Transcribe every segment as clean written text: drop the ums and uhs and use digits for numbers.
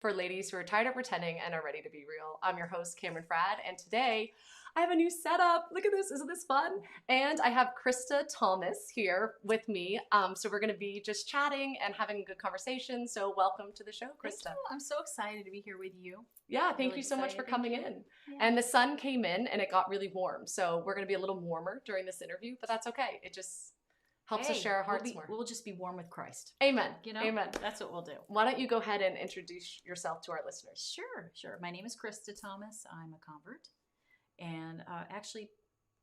for ladies who are tired of pretending and are ready to be real. I'm your host, Cameron Frad, and today I have a new setup. Look at this. Isn't this fun? And I have Krista Thomas here with me. So we're going to be just chatting and having a good conversation. So welcome to the show, Krista. Thank you. I'm so excited to be here with you. Yeah, thank Really you so much for excited. coming Thank you. in. Yeah. And the sun came in and it got really warm. So we're going to be a little warmer during this interview, but that's okay. It just helps us share our hearts more. We'll just be warm with Christ. Amen. You know? Amen. That's what we'll do. Why don't you go ahead and introduce yourself to our listeners? Sure. My name is Krista Thomas. I'm a convert. And actually,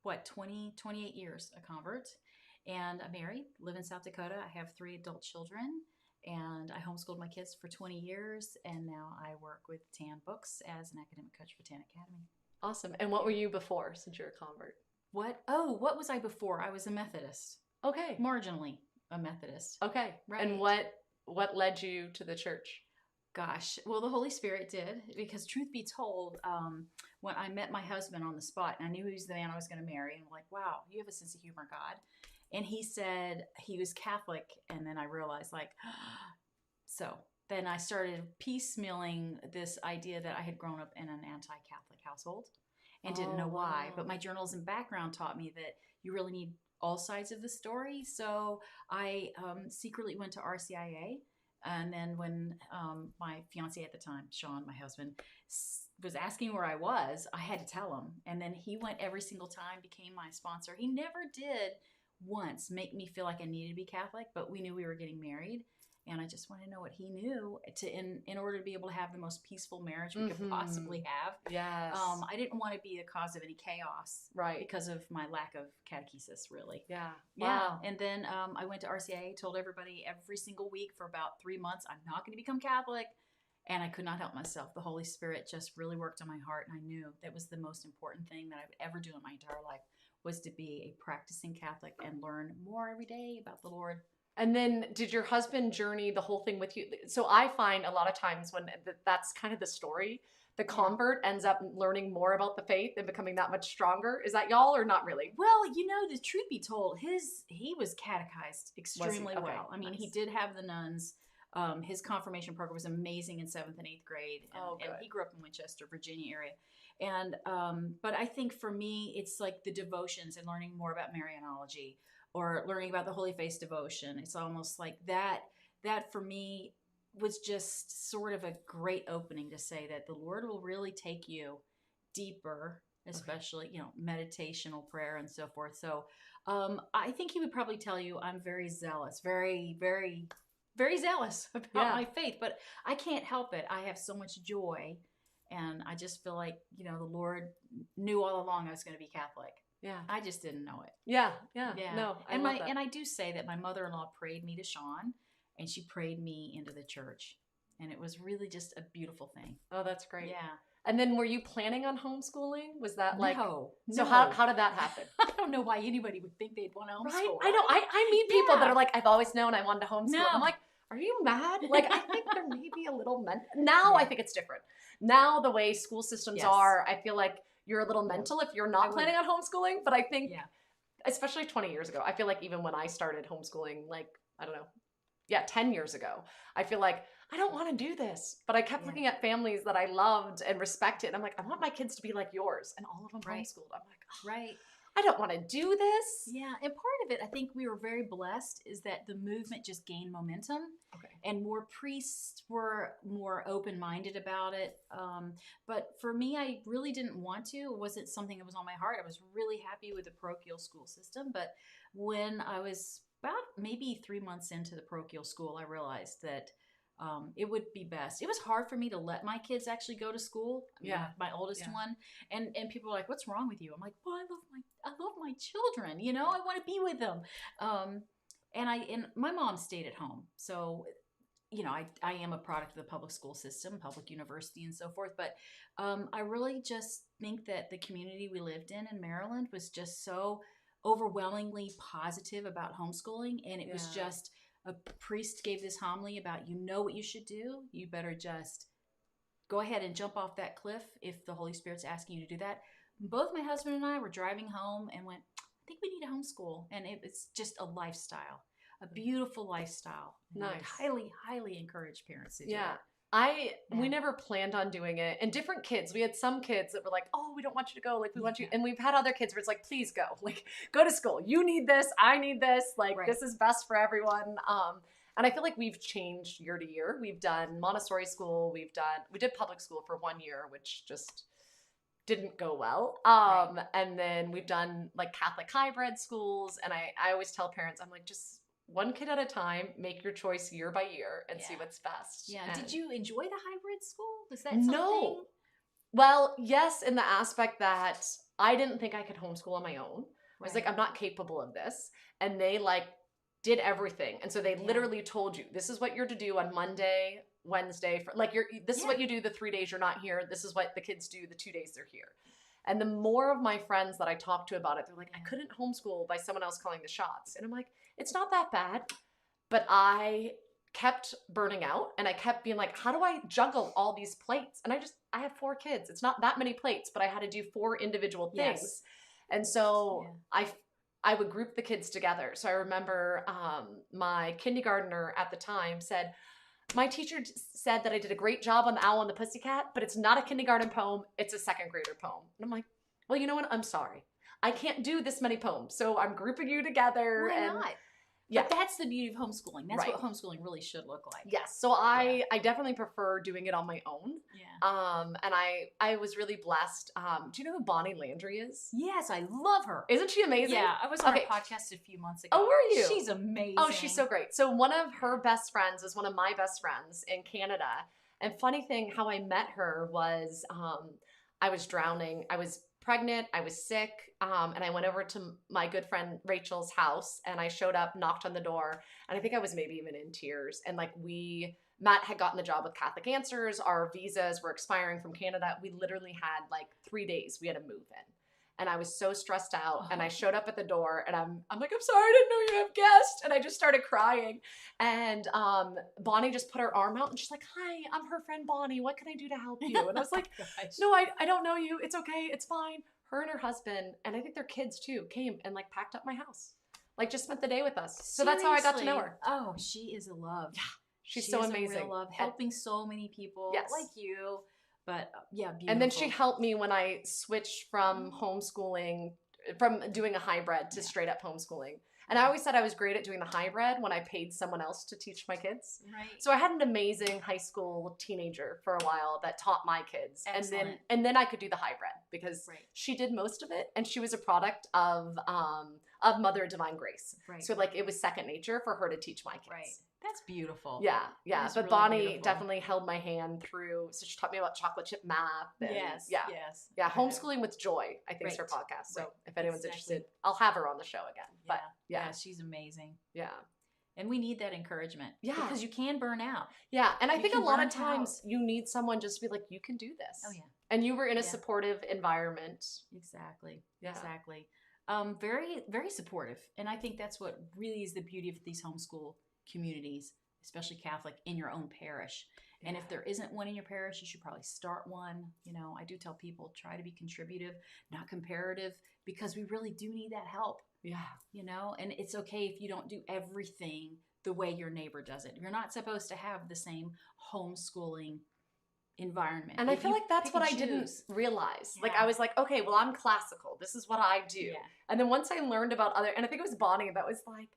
28 years a convert. And I'm married, live in South Dakota. I have 3 adult children. And I homeschooled my kids for 20 years. And now I work with Tan Books as an academic coach for Tan Academy. Awesome. And what were you before, since you're a convert? What was I before? I was a Methodist. Okay. Marginally a Methodist. Okay. Right. And what led you to the church? Gosh, well, the Holy Spirit did, because truth be told, when I met my husband on the spot, and I knew he was the man I was going to marry, and I'm like, wow, you have a sense of humor, God. And he said he was Catholic, and then I realized, like, so then I started piecemealing this idea that I had grown up in an anti-Catholic household and didn't know why. Wow. But my journalism background taught me that you really need all sides of the story. So I secretly went to RCIA. And then when my fiance at the time, Sean, my husband, was asking where I was, I had to tell him. And then he went every single time, became my sponsor. He never did once make me feel like I needed to be Catholic, but we knew we were getting married. And I just wanted to know what he knew in order to be able to have the most peaceful marriage we could possibly have. Yes. I didn't want to be the cause of any chaos. Right. Because of my lack of catechesis, really. Yeah. Yeah. Wow. And then I went to RCIA, told everybody every single week for about 3 months, I'm not going to become Catholic. And I could not help myself. The Holy Spirit just really worked on my heart. And I knew that was the most important thing that I would ever do in my entire life, was to be a practicing Catholic and learn more every day about the Lord. And then did your husband journey the whole thing with you? So I find a lot of times when that's kind of the story, the convert ends up learning more about the faith and becoming that much stronger. Is that y'all or not really? Well, the truth be told, he was catechized extremely Okay, well. I mean, nice. he did have the nuns. His confirmation program was amazing in 7th and 8th grade. And he grew up in Winchester, Virginia area. And but I think for me, it's like the devotions and learning more about Marianology, or learning about the Holy Face devotion. It's almost like that for me was just sort of a great opening to say that the Lord will really take you deeper, especially, meditational prayer and so forth. So I think he would probably tell you I'm very zealous, very, very, very zealous about my faith, but I can't help it. I have so much joy, and I just feel like, the Lord knew all along I was going to be Catholic. Yeah. I just didn't know it. Yeah. No, and I do say that my mother-in-law prayed me to Sean, and she prayed me into the church. And it was really just a beautiful thing. Oh, that's great. Yeah. And then were you planning on homeschooling? Was that like No. So how did that happen? I don't know why anybody would think they'd want to homeschool. Right? I know. I meet people that are like, I've always known I wanted to homeschool. No. I'm like, are you mad? Like, I think there may be a little now I think it's different. Now the way school systems are, I feel like you're a little mental if you're not planning on homeschooling. But I think, especially 20 years ago, I feel like even when I started homeschooling, like, I don't know, 10 years ago, I feel like I don't want to do this. But I kept looking at families that I loved and respected. And I'm like, I want my kids to be like yours. And all of them homeschooled. I'm like, right. I don't want to do this. Yeah, and part of it, I think we were very blessed, is that the movement just gained momentum. Okay. And more priests were more open-minded about it. But for me, I really didn't want to. It wasn't something that was on my heart. I was really happy with the parochial school system. But when I was about maybe 3 months into the parochial school, I realized that it would be best. It was hard for me to let my kids actually go to school. My oldest one, and people were like, "What's wrong with you?" I'm like, "Well, I love my children. I want to be with them." And my mom stayed at home, so I am a product of the public school system, public university, and so forth. But I really just think that the community we lived in Maryland was just so overwhelmingly positive about homeschooling, and it was just. A priest gave this homily about, what you should do. You better just go ahead and jump off that cliff if the Holy Spirit's asking you to do that. Both my husband and I were driving home and went, I think we need to homeschool. And it's just a lifestyle, a beautiful lifestyle. And Nice. I would highly, highly encourage parents to do that. We never planned on doing it. And different kids, we had some kids that were like, oh, we don't want you to go. Like, we want you. And we've had other kids where it's like, please go. Like, go to school. You need this. I need this. Like, this is best for everyone. And I feel like we've changed year to year. We've done Montessori school. We did public school for 1 year, which just didn't go well. And then we've done like Catholic hybrid schools. And I always tell parents, I'm like, just one kid at a time, make your choice year by year and see what's best. Yeah. And did you enjoy the hybrid school? Was that something? No. Well, yes, in the aspect that I didn't think I could homeschool on my own. I was like, I'm not capable of this. And they like did everything. And so they literally told you, this is what you're to do on Monday, Wednesday. This is what you do the 3 days you're not here. This is what the kids do the 2 days they're here. And the more of my friends that I talked to about it, they're like, I couldn't homeschool by someone else calling the shots. And I'm like, it's not that bad. But I kept burning out and I kept being like, how do I juggle all these plates? And I have 4 kids. It's not that many plates, but I had to do 4 individual things. Yes. And so I would group the kids together. So I remember my kindergartner at the time said, my teacher said that I did a great job on The Owl and the Pussycat, but it's not a kindergarten poem. It's a second grader poem. And I'm like, well, you know what? I'm sorry. I can't do this many poems. So I'm grouping you together. Why not? Yeah. But that's the beauty of homeschooling. That's what homeschooling really should look like. Yes. So I definitely prefer doing it on my own. Yeah. And I was really blessed. Do you know who Bonnie Landry is? Yes, I love her. Isn't she amazing? Yeah. I was on a podcast a few months ago. Oh, were you? She's amazing. Oh, she's so great. So one of her best friends is one of my best friends in Canada. And funny thing, how I met her was I was drowning. I was pregnant, I was sick, and I went over to my good friend Rachel's house, and I showed up, knocked on the door, and I think I was maybe even in tears. And like Matt had gotten the job with Catholic Answers, our visas were expiring from Canada. We literally had like 3 days we had to move in. And I was so stressed out, and I showed up at the door, and I'm like, I'm sorry, I didn't know you have guests. And I just started crying. And Bonnie just put her arm out, and she's like, hi, I'm her friend Bonnie. What can I do to help you? And I was like, no, I don't know you. It's okay. It's fine. Her and her husband, and I think their kids too, came and like packed up my house. Like just spent the day with us. So that's how I got to know her. Oh, she is a love. Yeah. She's so amazing. A real love, helping so many people like you. But beautiful. And then she helped me when I switched from homeschooling, from doing a hybrid to straight up homeschooling. And I always said I was great at doing the hybrid when I paid someone else to teach my kids. Right. So I had an amazing high school teenager for a while that taught my kids. Excellent. And then I could do the hybrid because she did most of it, and she was a product of Mother of Divine Grace. Right. So like it was second nature for her to teach my kids. Right. That's beautiful. Yeah, yeah. But really Bonnie definitely held my hand through. So she taught me about chocolate chip math. And yeah. Homeschooling with Joy, I think is her podcast. So if anyone's interested, I'll have her on the show again. But yeah, she's amazing. Yeah. And we need that encouragement. Yeah. Because you can burn out. Yeah. And I think a lot of times you need someone just to be like, you can do this. Oh, yeah. And you were in a supportive environment. Exactly. Yeah. Exactly. Very, very supportive. And I think that's what really is the beauty of these homeschool communities, especially Catholic, in your own parish. And if there isn't one in your parish, you should probably start one. You know, I do tell people, try to be contributive, not comparative, because we really do need that help. Yeah. You know, and it's okay if you don't do everything the way your neighbor does it. You're not supposed to have the same homeschooling environment. And I feel like that's what I didn't realize. Yeah. Like I was like, okay, well, I'm classical. This is what I do. Yeah. And then once I learned about and I think it was Bonnie that was like,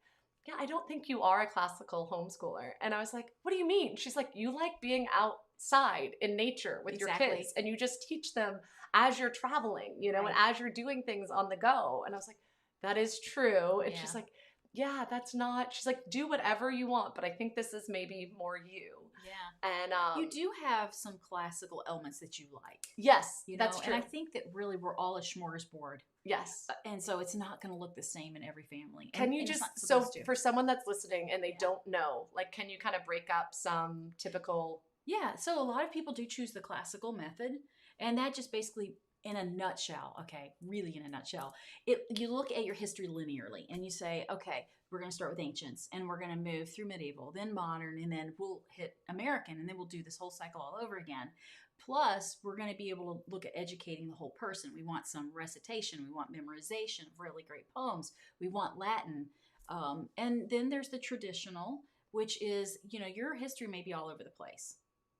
yeah, I don't think you are a classical homeschooler. And I was like, what do you mean? She's like, you like being outside in nature with your kids, and you just teach them as you're traveling, you know, and as you're doing things on the go. And I was like, that is true. And she's like, yeah, that's not, she's like, do whatever you want, but I think this is maybe more you. Yeah. And you do have some classical elements that you like. Yes, that's true. And I think that really we're all a smorgasbord. Yes. And so it's not going to look the same in every family. Can you just, so for someone that's listening and they don't know, like, can you kind of break up some typical? Yeah. So a lot of people do choose the classical method, and that just basically, in a nutshell, really in a nutshell, you look at your history linearly and you say, okay, we're going to start with ancients and we're going to move through medieval, then modern, and then we'll hit American, and then we'll do this whole cycle all over again. Plus, we're going to be able to look at educating the whole person. We want some recitation. We want memorization of really great poems. We want Latin. And then there's the traditional, which is, you know, your history may be all over the place.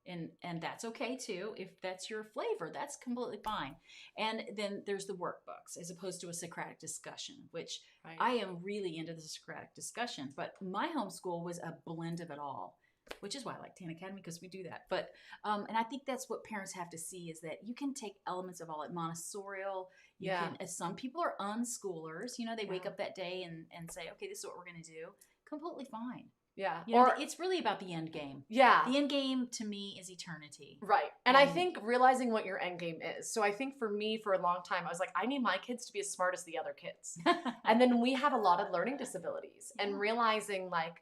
And that's okay too. If that's your flavor, that's completely fine. And then there's the workbooks as opposed to a Socratic discussion, which Right. I am really into the Socratic discussion. But my homeschool was a blend of it all, which is why I like Tan Academy, because we do that. But and I think that's what parents have to see, is that you can take elements of all at Montessorial. You can, as some people are unschoolers, they wake up that day and say, okay, this is what we're going to do. Completely fine. Yeah. Or it's really about the end game. Yeah. The end game to me is eternity. Right. And I think realizing what your end game is. So I think for me, for a long time, I was like, I need my kids to be as smart as the other kids. And then we have a lot of learning disabilities and realizing like,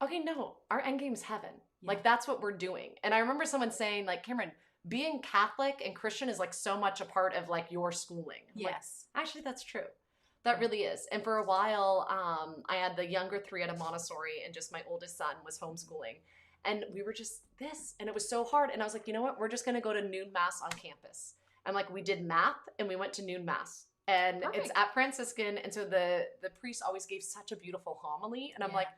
okay, no, our end game's heaven. Yeah. Like that's what we're doing. And I remember someone saying like, Cameron, being Catholic and Christian is like so much a part of like your schooling. I'm yes. Like, actually, that's true. That really is. And for a while, I had the younger 3 at a Montessori and just my oldest son was homeschooling. And we were just this, and it was so hard. And I was like, you know what? We're just going to go to noon mass on campus. And like we did math and we went to noon mass. And Perfect. It's at Franciscan. And so the priest always gave such a beautiful homily. And I'm like,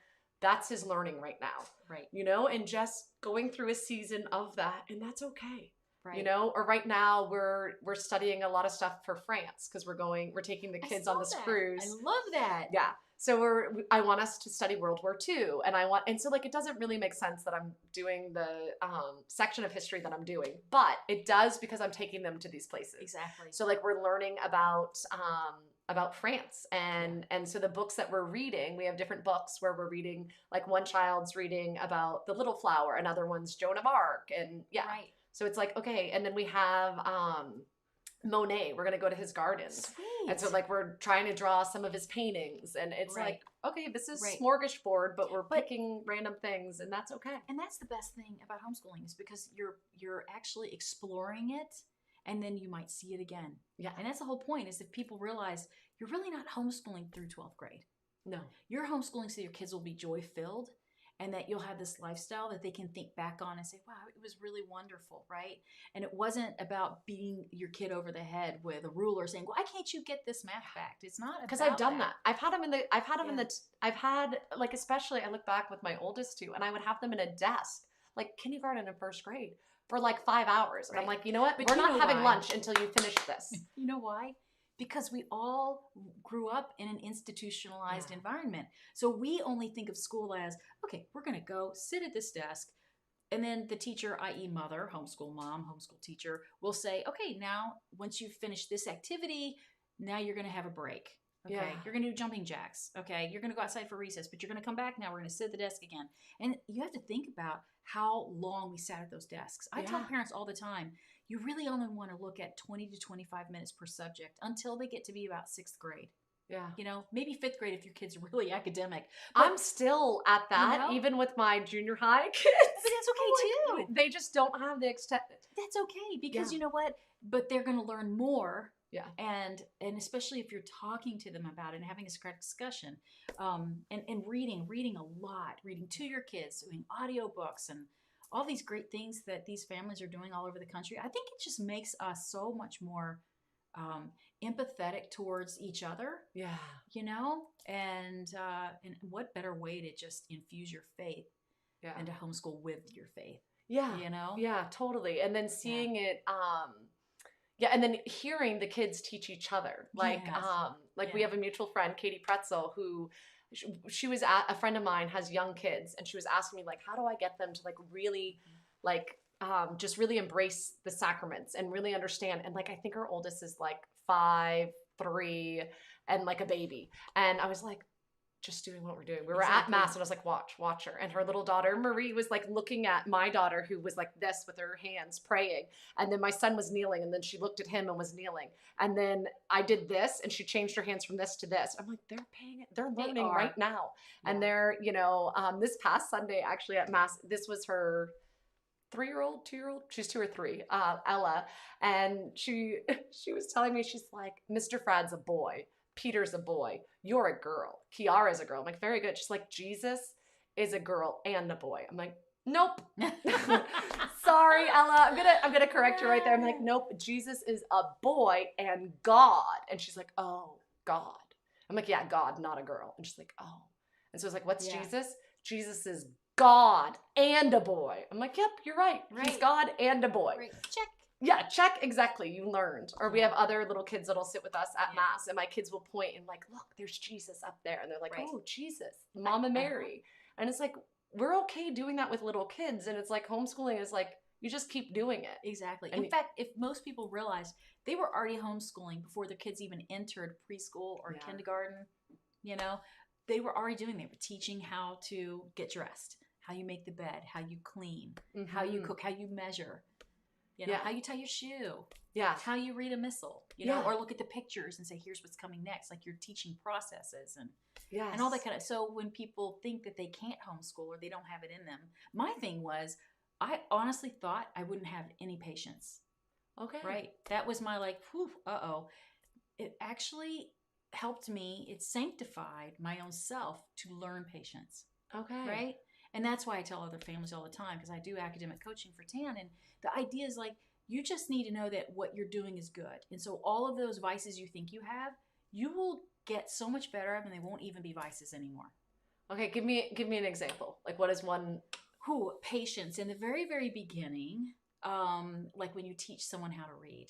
that's his learning right now. Right. And just going through a season of that. And that's okay. Right. Or right now we're studying a lot of stuff for France because we're taking the kids on this cruise. I love that. Yeah. So I want us to study World War II, and so like it doesn't really make sense that I'm doing the section of history that I'm doing, but it does because I'm taking them to these places. Exactly. So like we're learning about France and so the books that we're reading, we have different books where we're reading, like one child's reading about the Little Flower, another one's Joan of Arc, and Right. So it's like, okay, and then we have Monet. We're going to go to his gardens. Sweet. And so like we're trying to draw some of his paintings, and it's like, okay, this is smorgasbord, but we're picking random things, and that's okay. And that's the best thing about homeschooling, is because you're actually exploring it, and then you might see it again. Yeah. And that's the whole point, is if people realize you're really not homeschooling through 12th grade. No. You're homeschooling so your kids will be joy-filled, and that you'll have this lifestyle that they can think back on and say, wow, it was really wonderful, right? And it wasn't about beating your kid over the head with a ruler saying, why can't you get this math fact? It's not about because I've done that. I've had like, especially I look back with my oldest 2, and I would have them in a desk, like kindergarten and first grade, for like 5 hours. And I'm like, you know what? We're not having lunch until you finish this. You know why? Because we all grew up in an institutionalized environment. So we only think of school as, okay, we're going to go sit at this desk. And then the teacher, i.e. mother, homeschool mom, homeschool teacher, will say, okay, now once you've finished this activity, now you're going to have a break. Okay, you're going to do jumping jacks. Okay, you're going to go outside for recess, but you're going to come back now. We're going to sit at the desk again. And you have to think about how long we sat at those desks. I tell parents all the time, you really only want to look at 20 to 25 minutes per subject until they get to be about 6th grade. Yeah. Maybe 5th grade if your kid's really academic. But I'm still at that, even with my junior high kids. But that's okay too. They just don't have the extent. That's okay, because you know what? But they're going to learn more. Yeah. And especially if you're talking to them about it and having a Socratic discussion, and reading a lot, reading to your kids, doing audiobooks and all these great things that these families are doing all over the country. I think it just makes us so much more empathetic towards each other. Yeah. And what better way to just infuse your faith and to homeschool with your faith. Yeah. Yeah, totally. And then seeing it, and then hearing the kids teach each other. Like, we have a mutual friend, Katie Pretzel, who she was a friend of mine, has young kids, and she was asking me, like, how do I get them to like really like just really embrace the sacraments and really understand. And like, I think her oldest is like 5, 3, and like a baby. And I was like, just doing what we're doing. We were at mass, and I was like, watch her. And her little daughter, Marie, was like looking at my daughter, who was like this with her hands praying. And then my son was kneeling, and then she looked at him and was kneeling. And then I did this, and she changed her hands from this to this. I'm like, they're learning right now. Yeah. And they're, this past Sunday, actually at mass, this was her 3-year-old, 2-year-old, she's 2 or 3, Ella. And she was telling me, she's like, Mr. Frad's a boy. Peter's a boy. You're a girl. Kiara's a girl. I'm like, very good. She's like, Jesus is a girl and a boy. I'm like, nope. Sorry, Ella. I'm gonna correct you right there. I'm like, nope. Jesus is a boy and God. And she's like, oh, God. I'm like, yeah, God, not a girl. And she's like, oh. And so it's like, what's Jesus? Jesus is God and a boy. I'm like, yep, you're right. He's God and a boy. Right. Check. Yeah, check, exactly. You learned. Or we have other little kids that'll sit with us at Mass, and my kids will point and like, look, there's Jesus up there. And they're like, oh, Jesus, Mama Mary. And it's like, we're okay doing that with little kids. And it's like, homeschooling is like, you just keep doing it. Exactly. In fact, if most people realized they were already homeschooling before their kids even entered preschool or kindergarten, you know, they were already doing, they were teaching how to get dressed, how you make the bed, how you clean, how you cook, how you measure. You know, how you tie your shoe. Yeah. How you read a missal. You know, or look at the pictures and say, here's what's coming next. Like you're teaching processes and all that kind of. So when people think that they can't homeschool or they don't have it in them, my thing was, I honestly thought I wouldn't have any patience. Okay. Right. That was my like, whew, It actually helped me. It sanctified my own self to learn patience. Okay. Right. And that's why I tell other families all the time, because I do academic coaching for TAN. And the idea is like, you just need to know that what you're doing is good. And so all of those vices you think you have, you will get so much better at, and they won't even be vices anymore. Okay. Give me an example. Like what is one? Patience. In the very, very beginning, like when you teach someone how to read.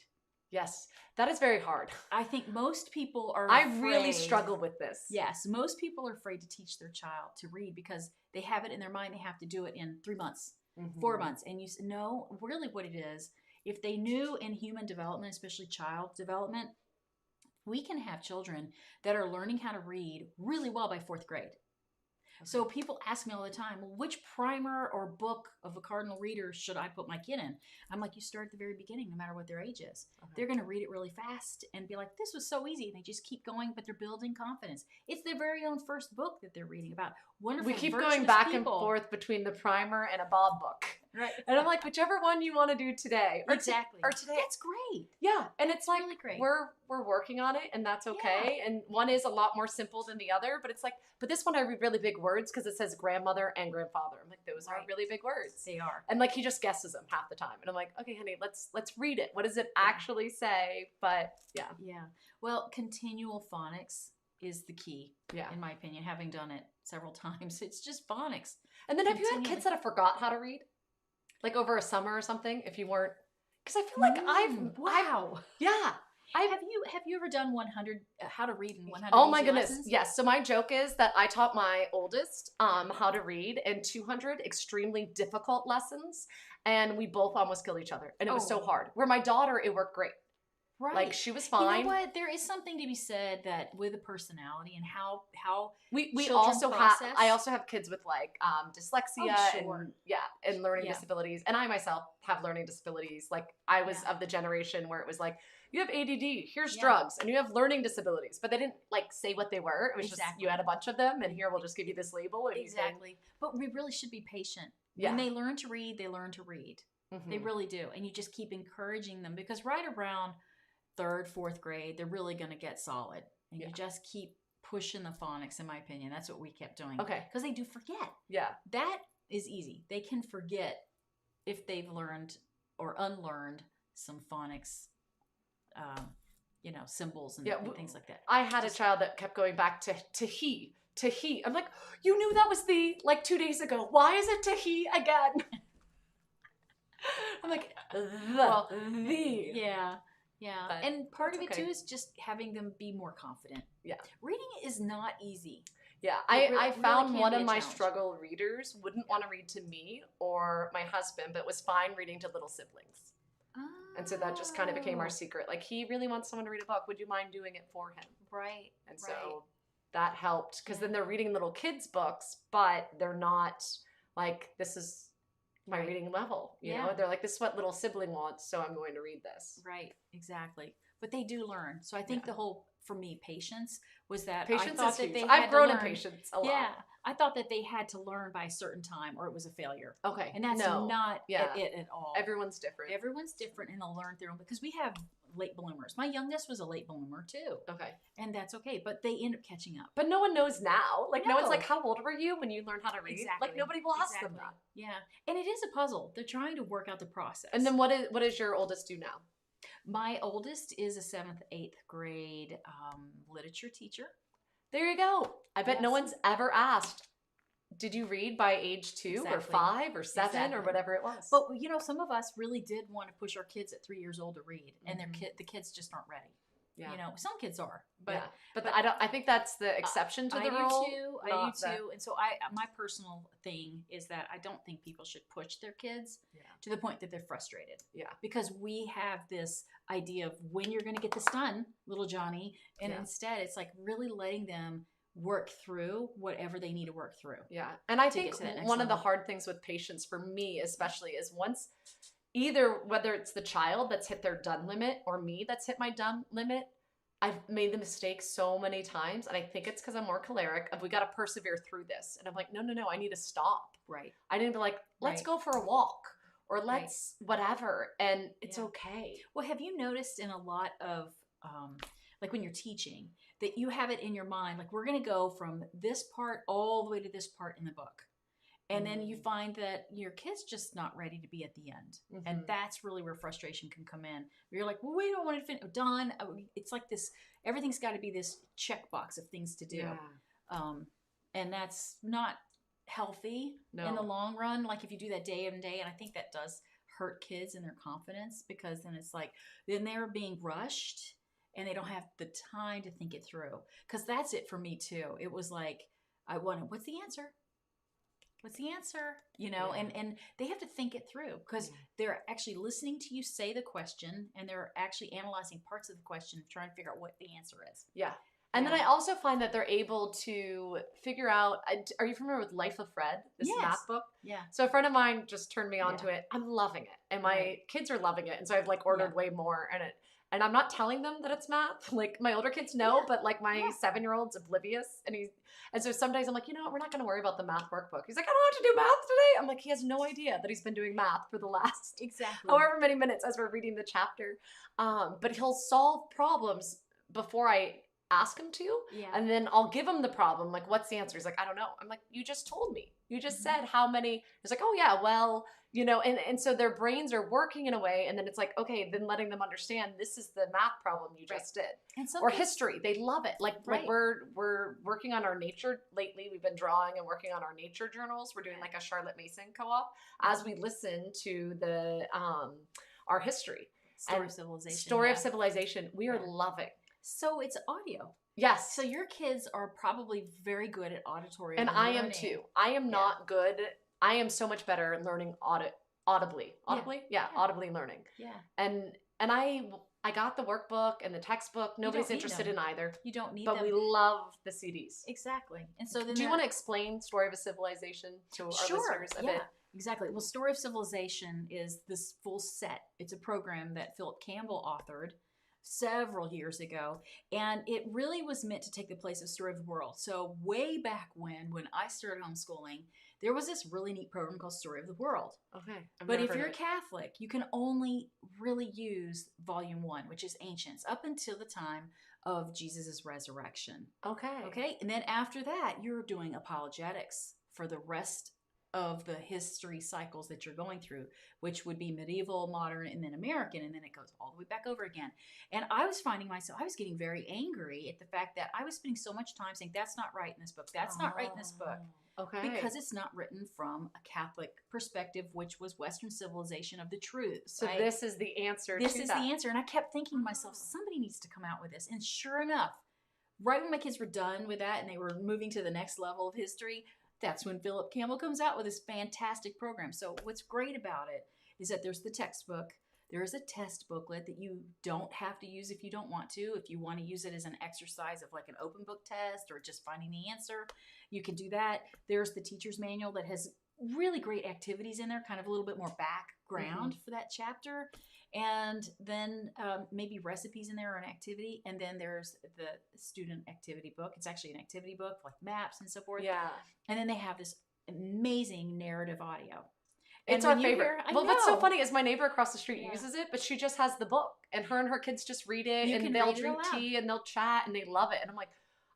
Yes, that is very hard. I think most people are afraid. I really struggle with this. Yes, most people are afraid to teach their child to read because they have it in their mind they have to do it in 3 months, 4 months. And you know, really what it is, if they knew in human development, especially child development, we can have children that are learning how to read really well by 4th grade. Okay. So people ask me all the time, well, which primer or book of a cardinal reader should I put my kid in? I'm like, you start at the very beginning, no matter what their age is. Okay. They're going to read it really fast and be like, this was so easy. And they just keep going, but they're building confidence. It's their very own first book that they're reading about. Wonderful, we keep going back and forth between the primer and a Bob book. Right. And I'm like, whichever one you want to do today. Or exactly. Or today. That's great. Yeah. And it's like, really great. We're working on it, and that's okay. Yeah. And one is a lot more simple than the other, but it's like, but this one I read really big words because it says grandmother and grandfather. I'm like, those are really big words. They are. And like, he just guesses them half the time. And I'm like, okay, honey, let's read it. What does it actually say? But yeah. Yeah. Well, continual phonics is the key, in my opinion, having done it several times. It's just phonics. And then have you had kids that have forgot how to read? Like over a summer or something, if you weren't, because I feel like have you ever done 100 how to read in 100? Oh my goodness, lessons? Yes. So my joke is that I taught my oldest how to read in 200 extremely difficult lessons, and we both almost killed each other, and it was so hard. Where my daughter, it worked great. Right. Like she was fine. You know what? There is something to be said that with a personality and how we also process. I also have kids with like dyslexia and learning disabilities, and I myself have learning disabilities. Like I was of the generation where it was like, you have ADD, here's drugs, and you have learning disabilities, but they didn't like say what they were. It was just you had a bunch of them, and here we'll just give you this label. And but we really should be patient. Yeah. When they learn to read, they learn to read. Mm-hmm. They really do, and you just keep encouraging them because right around 3rd, 4th grade, they're really going to get solid. And you just keep pushing the phonics, in my opinion. That's what we kept doing. Okay. Because they do forget. Yeah. That is easy. They can forget if they've learned or unlearned some phonics, symbols and things like that. I had a child that kept going back to he. I'm like, you knew that was the, like 2 days ago. Why is it to he again? I'm like, the. Yeah. Yeah, but and part of it too is just having them be more confident. Yeah, reading is not easy. Yeah, I found one of my struggle readers wouldn't want to read to me or my husband, but was fine reading to little siblings. Oh. And so that just kind of became our secret. Like, he really wants someone to read a book. Would you mind doing it for him? Right. And so that helped because then they're reading little kids' books, but they're not like, this is my reading level, you know, they're like, this is what little sibling wants, so I'm going to read this. Right, exactly. But they do learn. So I think the whole, for me, patience was that patience I thought that huge. I've grown in patience a lot. Yeah, I thought that they had to learn by a certain time or it was a failure. Okay, and that's not it at all. Everyone's different. Everyone's different, and they'll learn their own because we have late bloomers. My youngest was a late bloomer too. Okay. And that's okay, but they end up catching up. But no one knows now. Like no one's like, how old were you when you learned how to read? Exactly. Like nobody will ask them that. Yeah. And it is a puzzle. They're trying to work out the process. And then what is your oldest do now? My oldest is a 7th, 8th grade literature teacher. There you go. I bet no one's ever asked, did you read by age 2 or 5 or 7 or whatever it was? But some of us really did want to push our kids at 3 years old to read, and the kids just aren't ready. Yeah. Some kids are, but I think that's the exception to the rule. I do too. And so my personal thing is that I don't think people should push their kids to the point that they're frustrated. Yeah. Because we have this idea of when you're going to get this done, little Johnny, and instead it's like really letting them work through whatever they need to work through. Yeah. And I think one of the hard things with patience for me especially is once either whether it's the child that's hit their done limit or me that's hit my done limit, I've made the mistake so many times. And I think it's because I'm more choleric of we got to persevere through this. And I'm like, no, I need to stop. Right. I need to be like, let's go for a walk or let's whatever. And it's okay. Well, have you noticed in a lot of, like when you're teaching that you have it in your mind, like we're going to go from this part all the way to this part in the book. And then you find that your kid's just not ready to be at the end. Mm-hmm. And that's really where frustration can come in. You're like, well, we don't want to finish. Done. It's like this, everything's got to be this checkbox of things to do. Yeah. And that's not healthy in the long run. Like if you do that day in day, and I think that does hurt kids and their confidence because then it's like, then they're being rushed and they don't have the time to think it through. Because that's it for me too. It was like, I wanted, what's the answer? What's the answer? And they have to think it through because they're actually listening to you say the question and they're actually analyzing parts of the question, trying to figure out what the answer is. Yeah. And then I also find that they're able to figure out, are you familiar with Life of Fred, this math book? Yeah. So a friend of mine just turned me on to it. I'm loving it. And my kids are loving it. And so I've like ordered way more and I'm not telling them that it's math. Like my older kids know, but like my 7-year-old's oblivious. And so some days I'm like, we're not going to worry about the math workbook. He's like, I don't have to do math today. I'm like, he has no idea that he's been doing math for the last however many minutes as we're reading the chapter. But he'll solve problems before I ask him to. Yeah. And then I'll give him the problem. Like, what's the answer? He's like, I don't know. I'm like, you just told me. You just said how many. He's like, oh yeah, well, and so their brains are working in a way. And then it's like, okay, then letting them understand this is the math problem you just did. And or history. They love it. Like we're working on our nature lately. We've been drawing and working on our nature journals. We're doing like a Charlotte Mason co-op as we listen to the our history. Story of Civilization. Story of Civilization. We are loving. So it's audio. Yes. So your kids are probably very good at auditory and I am too. I am not good. I am so much better at learning audibly. Audibly? Yeah, audibly learning. Yeah. And I got the workbook and the textbook. Nobody's interested in either. You don't need them. But we love the CDs. Exactly. And so then do you want to explain Story of a Civilization to our listeners a bit? Exactly. Well, Story of Civilization is this full set. It's a program that Philip Campbell authored several years ago, and it really was meant to take the place of Story of the World. So way back when I started homeschooling, there was this really neat program called Story of the World. Okay. But if you're Catholic, you can only really use Volume 1, which is Ancients, up until the time of Jesus' resurrection. Okay. And then after that, you're doing apologetics for the rest of the history cycles that you're going through, which would be medieval, modern, and then American, and then it goes all the way back over again. And I was finding myself, I was getting very angry at the fact that I was spending so much time saying, that's not right in this book, that's not right in this book. Okay. Because it's not written from a Catholic perspective, which was Western civilization of the truths. So this is the answer This is the answer. And I kept thinking to myself, somebody needs to come out with this. And sure enough, right when my kids were done with that and they were moving to the next level of history, that's when Philip Campbell comes out with this fantastic program. So what's great about it is that there's the textbook. There is a test booklet that you don't have to use if you don't want to. If you want to use it as an exercise of like an open book test or just finding the answer, you can do that. There's the teacher's manual that has really great activities in there, kind of a little bit more background for that chapter. And then maybe recipes in there or an activity. And then there's the student activity book. It's actually an activity book, like maps and so forth. Yeah. And then they have this amazing narrative audio. It's our favorite. Well, what's so funny is my neighbor across the street uses it, but she just has the book. And her kids just read it. And they'll drink tea and they'll chat and they love it. And I'm like,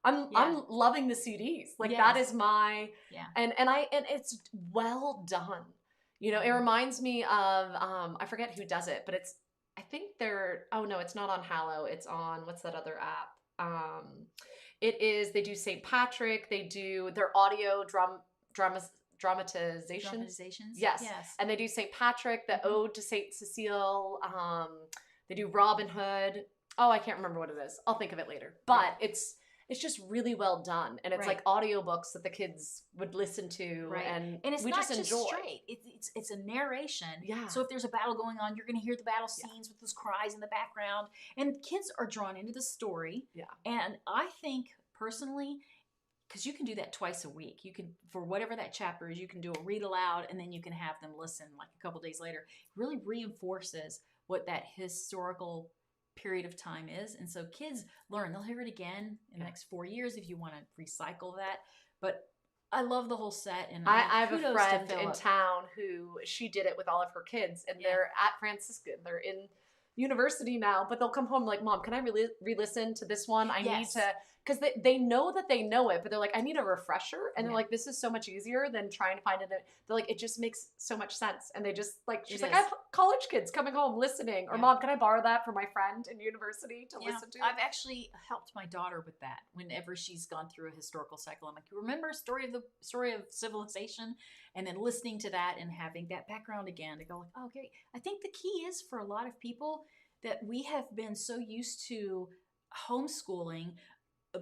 I'm loving the CDs. Like that is my, and it's well done. It reminds me of, I forget who does it, but I think it's not on Hallow. It's on, what's that other app? They do St. Patrick. They do their audio dramatizations. Yes. And they do St. Patrick, the Ode to St. Cecile. They do Robin Hood. Oh, I can't remember what it is. I'll think of it later. But it's just really well done, and it's like audiobooks that the kids would listen to, and it's we not just enjoy. Straight. It's a narration. Yeah. So if there's a battle going on, you're going to hear the battle scenes with those cries in the background, and kids are drawn into the story. Yeah. And I think personally, because you can do that twice a week, you can, for whatever that chapter is, you can do a read aloud, and then you can have them listen like a couple days later. It really reinforces what that historical period of time is, and so kids learn. They'll hear it again in the next 4 years if you want to recycle that. But I love the whole set, and I have a friend in town who she did it with all of her kids, and they're at Franciscan. They're in university now, but they'll come home like, Mom, can I re-listen to this one? I need to, because they know that they know it, but they're like, I need a refresher. And they're like, this is so much easier than trying to find it. They're like, it just makes so much sense. And they just like, she's like, I have college kids coming home listening, or Mom, can I borrow that for my friend in university to listen to? I've actually helped my daughter with that whenever she's gone through a historical cycle. I'm like, you remember story of civilization? And then listening to that and having that background again to go like, oh, okay. I think the key is for a lot of people that we have been so used to homeschooling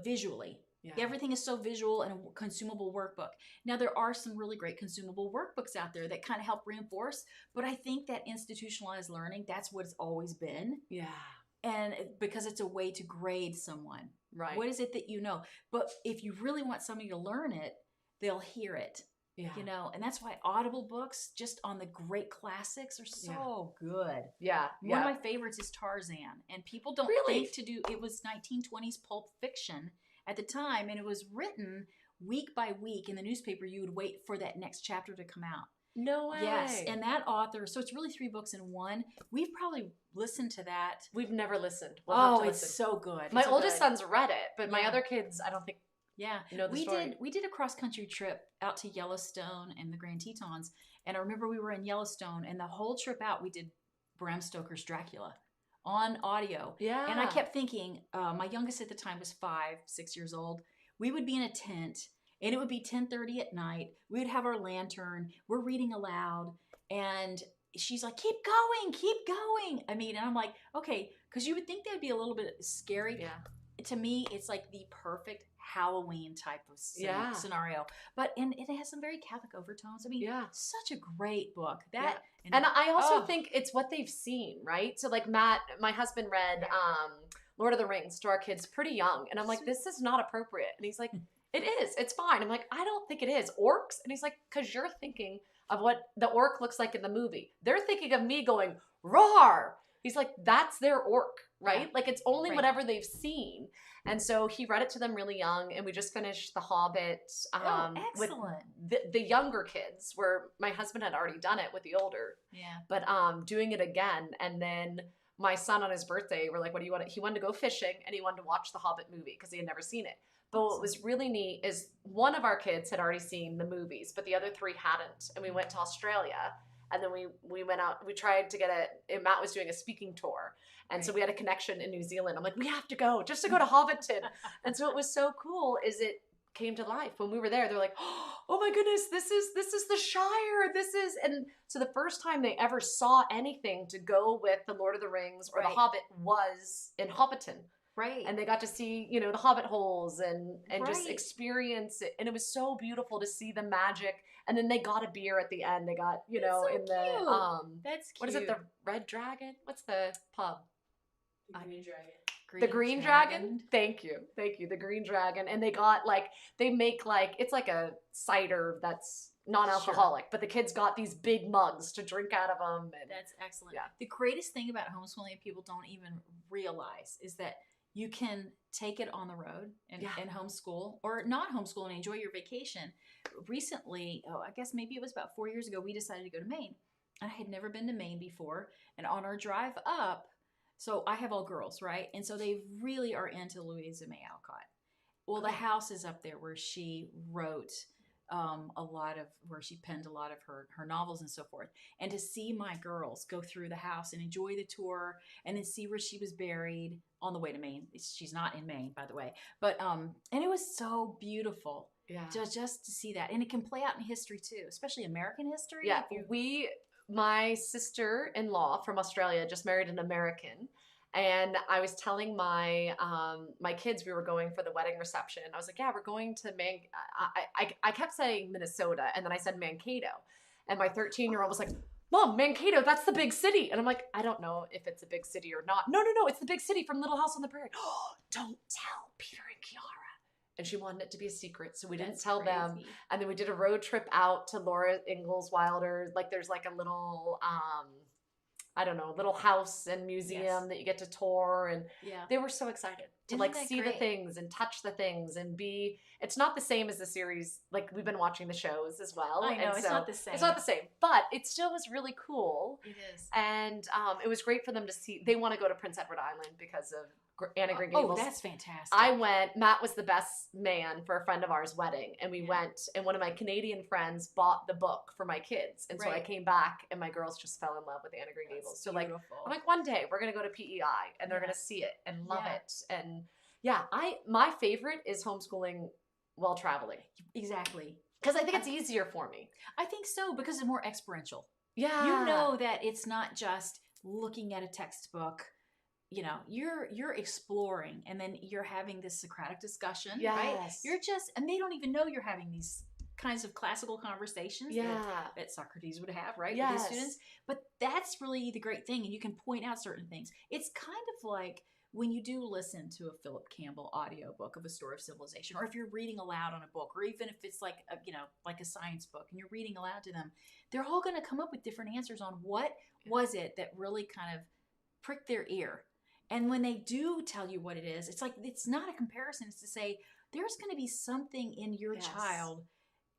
visually. Yeah. Everything is so visual and a consumable workbook. Now, there are some really great consumable workbooks out there that kind of help reinforce, but I think that institutionalized learning, that's what it's always been. Yeah. And because it's a way to grade someone. Right. What is it that you know? But if you really want somebody to learn it, they'll hear it. Yeah. You know, and that's why Audible books just on the great classics are so good. Yeah. One of my favorites is Tarzan, and people don't think to do, it was 1920s pulp fiction at the time, and it was written week by week in the newspaper. You would wait for that next chapter to come out. No way. Yes, and that author, so it's really 3 books in one. We've probably listened to that. We've never listened. It's so good. My oldest son's read it, but my other kids, I don't think. Yeah, we did a cross country trip out to Yellowstone and the Grand Tetons, and I remember we were in Yellowstone, and the whole trip out we did Bram Stoker's Dracula on audio. Yeah, and I kept thinking, my youngest at the time was 6 years old. We would be in a tent, and it would be 10:30 at night. We would have our lantern. We're reading aloud, and she's like, "Keep going, keep going." I mean, and I'm like, okay, because you would think that would be a little bit scary. Yeah. To me, it's like the perfect Halloween type of scenario, and it has some very Catholic overtones. I mean, such a great book. And I also think it's what they've seen, right? So like Matt, my husband, read Lord of the Rings to our kids pretty young, and I'm like, this is not appropriate, and he's like, it is, it's fine. I'm like, I don't think it is. Orcs? And he's like, because you're thinking of what the orc looks like in the movie. They're thinking of me going roar. He's like, that's their orc, right? Like it's only whatever they've seen. And so he read it to them really young, and we just finished The Hobbit with the younger kids, where my husband had already done it with the older. Yeah. But doing it again, and then my son on his birthday, we're like, what do you want? He wanted to go fishing, and he wanted to watch The Hobbit movie because he had never seen it. But what was really neat is one of our kids had already seen the movies, but the other 3 hadn't. And we went to Australia. And then we went out, we tried to get Matt was doing a speaking tour. And so we had a connection in New Zealand. I'm like, we have to go, just to go to Hobbiton. And so it was so cool is it came to life. When we were there, they're like, oh my goodness, this is the Shire. And so the first time they ever saw anything to go with the Lord of the Rings or the Hobbit was in Hobbiton. Right. And they got to see, the Hobbit holes and just experience it. And it was so beautiful to see the magic. And then they got a beer at the end. They got, That's cute. What is it? The Red Dragon? What's the pub? The Green Dragon. The Green Dragon? Thank you. The Green Dragon. And they got they make it's like a cider that's non-alcoholic, but the kids got these big mugs to drink out of them. And that's excellent. Yeah. The greatest thing about homeschooling people don't even realize is that you can take it on the road and homeschool or not homeschool and enjoy your vacation. Recently, I guess maybe it was about 4 years ago, we decided to go to Maine. I had never been to Maine before. And on our drive up, so I have all girls, right? And so they really are into Louisa May Alcott. Well, the house is up there where she wrote where she penned a lot of her novels and so forth. And to see my girls go through the house and enjoy the tour and then see where she was buried on the way to Maine. She's not in Maine, by the way. But, and it was so beautiful. Yeah. Just to see that. And it can play out in history too, especially American history. Yeah. My sister-in-law from Australia just married an American. And I was telling my my kids we were going for the wedding reception. I was like, yeah, we're going to I kept saying Minnesota, and then I said Mankato. And my 13-year-old was like, Mom, Mankato, that's the big city. And I'm like, I don't know if it's a big city or not. No, it's the big city from Little House on the Prairie. Oh, don't tell Peter and Kiara. And she wanted it to be a secret, so we didn't tell them. And then we did a road trip out to Laura Ingalls Wilder. Like there's like a little I don't know, little house and museum that you get to tour. And they were so excited to like see the things and touch the things and be, it's not the same as the series. Like we've been watching the shows as well. I know, it's not the same. It's not the same, but it still was really cool. It is. And it was great for them to see, they want to go to Prince Edward Island because of Anna Green Gables. Oh, that's fantastic. I went, Matt was the best man for a friend of ours' wedding. And we went, and one of my Canadian friends bought the book for my kids. And so I came back and my girls just fell in love with Anna Green Gables. So like, I'm like, one day we're going to go to PEI and they're going to see it and love it. And my favorite is homeschooling while traveling. Exactly. Because I think it's easier for me. I think so, because it's more experiential. Yeah. You know that it's not just looking at a textbook. You know, you're exploring, and then you're having this Socratic discussion, right? You're just, and they don't even know you're having these kinds of classical conversations that Socrates would have, right? With his students. But that's really the great thing, and you can point out certain things. It's kind of like when you do listen to a Philip Campbell audiobook of A Story of Civilization, or if you're reading aloud on a book, or even if it's like like a science book and you're reading aloud to them, they're all going to come up with different answers on what was it that really kind of pricked their ear. And when they do tell you what it is, it's like, it's not a comparison. It's to say, there's going to be something in your child,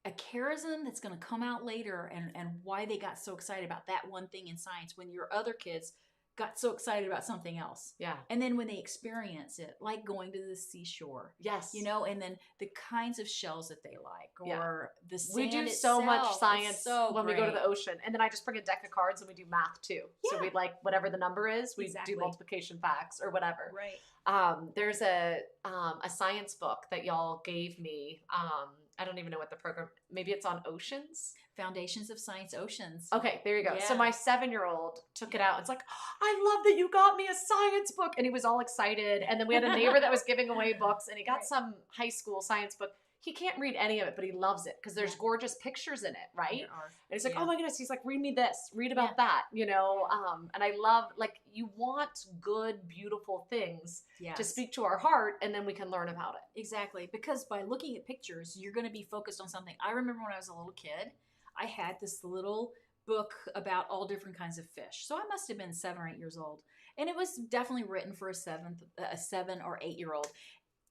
a charism that's going to come out later, and why they got so excited about that one thing in science when your other kids got so excited about something else. Yeah. And then when they experience it, like going to the seashore. Yes. You know, and then the kinds of shells that they like, or the sand we do itself. So much science when we go to the ocean. And then I just bring a deck of cards and we do math too. Yeah. So we like whatever the number is, we do multiplication facts or whatever. Right. There's a science book that y'all gave me. I don't even know what the program, maybe it's on oceans. Foundations of Science Oceans. Okay, there you go. Yeah. So my 7-year-old took it out. It's like, I love that you got me a science book. And he was all excited. And then we had a neighbor that was giving away books, and he got some high school science book. He can't read any of it, but he loves it because there's gorgeous pictures in it, right? And he's like, oh my goodness. He's like, read me this, read about that, you know? And I love, like, you want good, beautiful things to speak to our heart, and then we can learn about it. Exactly. Because by looking at pictures, you're going to be focused on something. I remember when I was a little kid, I had this little book about all different kinds of fish. So I must have been 7 or 8 years old. And it was definitely written for a 7 or 8-year-old.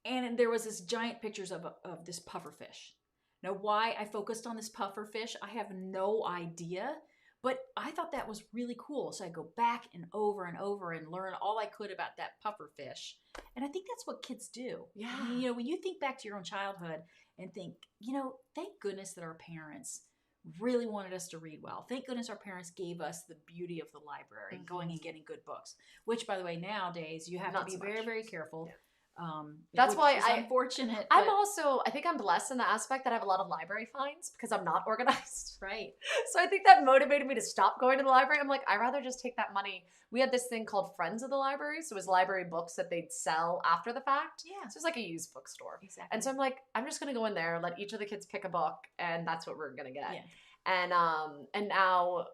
And there was this giant pictures of this puffer fish. Now, why I focused on this puffer fish, I have no idea. But I thought that was really cool. So I go back and over and learn all I could about that puffer fish. And I think that's what kids do. Yeah. I mean, you know, when you think back to your own childhood and think, you know, thank goodness that our parents really wanted us to read well. Thank goodness our parents gave us the beauty of the library, going and getting good books, which, by the way, nowadays you have to be very, very careful. Yeah. That's why I'm unfortunate. I think I'm blessed in the aspect that I have a lot of library finds because I'm not organized. Right. So I think that motivated me to stop going to the library. I'm like, I'd rather just take that money. We had this thing called Friends of the Library. So it was library books that they'd sell after the fact. Yeah. So it's like a used bookstore. Exactly. And so I'm like, I'm just going to go in there, let each of the kids pick a book, and that's what we're going to get. Yeah. And now,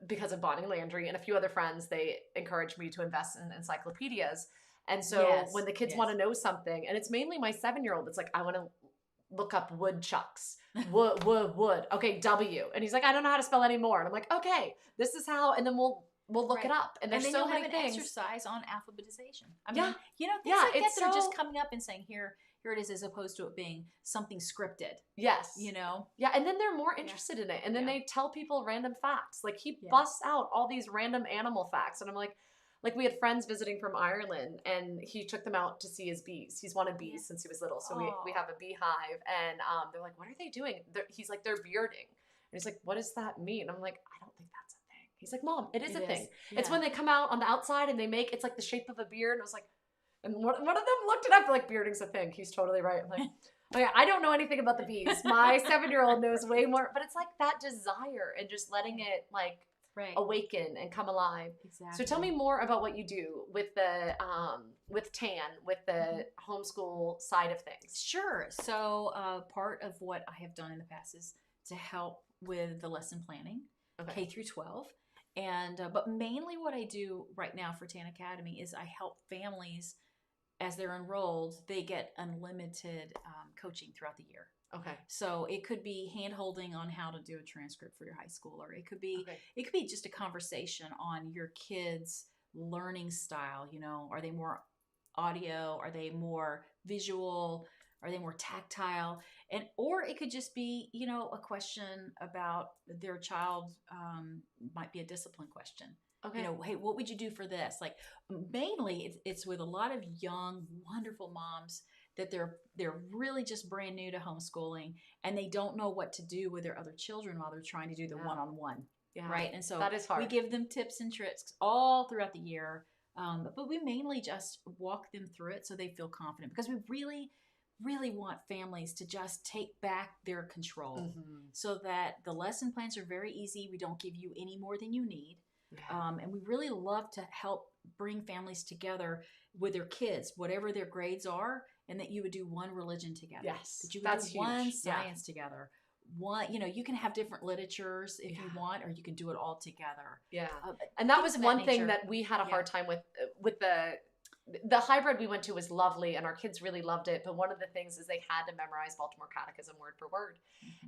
because of Bonnie Landry and a few other friends, they encouraged me to invest in encyclopedias. And so when the kids want to know something, and it's mainly my 7-year-old, it's like, I want to look up woodchucks, wood. Okay, W. And he's like, I don't know how to spell anymore. And I'm like, okay, this is how, and then we'll look it up. And there's so many things. And then you'll have an exercise on alphabetization. I mean, you know, things like that are just coming up and saying, here it is, as opposed to it being something scripted. Yes. You know? Yeah, and then they're more interested in it. And then they tell people random facts. Like, he busts out all these random animal facts. And I'm like, we had friends visiting from Ireland, and he took them out to see his bees. He's wanted bees since he was little. So we have a beehive, and they're like, what are they doing? He's like, they're bearding. And he's like, what does that mean? I'm like, I don't think that's a thing. He's like, Mom, it is a thing. Yeah. It's when they come out on the outside and it's like the shape of a beard. And I was like, and one of them looked it up, like, bearding's a thing. He's totally right. I'm like, Okay, I don't know anything about the bees. My 7-year-old knows way more, but it's like that desire and just letting it like awaken and come alive. Exactly. So tell me more about what you do with the with TAN, with the homeschool side of things. Sure. So part of what I have done in the past is to help with the lesson planning, K through 12. And but mainly what I do right now for TAN Academy is I help families as they're enrolled, they get unlimited coaching throughout the year. Okay. So it could be hand-holding on how to do a transcript for your high school, or it could be just a conversation on your kids' learning style. You know, are they more audio? Are they more visual? Are they more tactile? Or it could just be, you know, a question about their child, might be a discipline question. Okay. You know, hey, what would you do for this? Like, mainly it's with a lot of young, wonderful moms that they're really just brand new to homeschooling, and they don't know what to do with their other children while they're trying to do the one-on-one. Yeah. Right. And so that is hard. We give them tips and tricks all throughout the year. But we mainly just walk them through it so they feel confident, because we really, really want families to just take back their control, so that the lesson plans are very easy. We don't give you any more than you need. And we really love to help bring families together with their kids, whatever their grades are, and that you would do one religion together. Yes, that you would do one science together. One, you know, you can have different literatures if you want, or you can do it all together. Yeah, and that was one thing that we had a hard time with the hybrid we went to was lovely, and our kids really loved it. But one of the things is they had to memorize Baltimore Catechism word for word,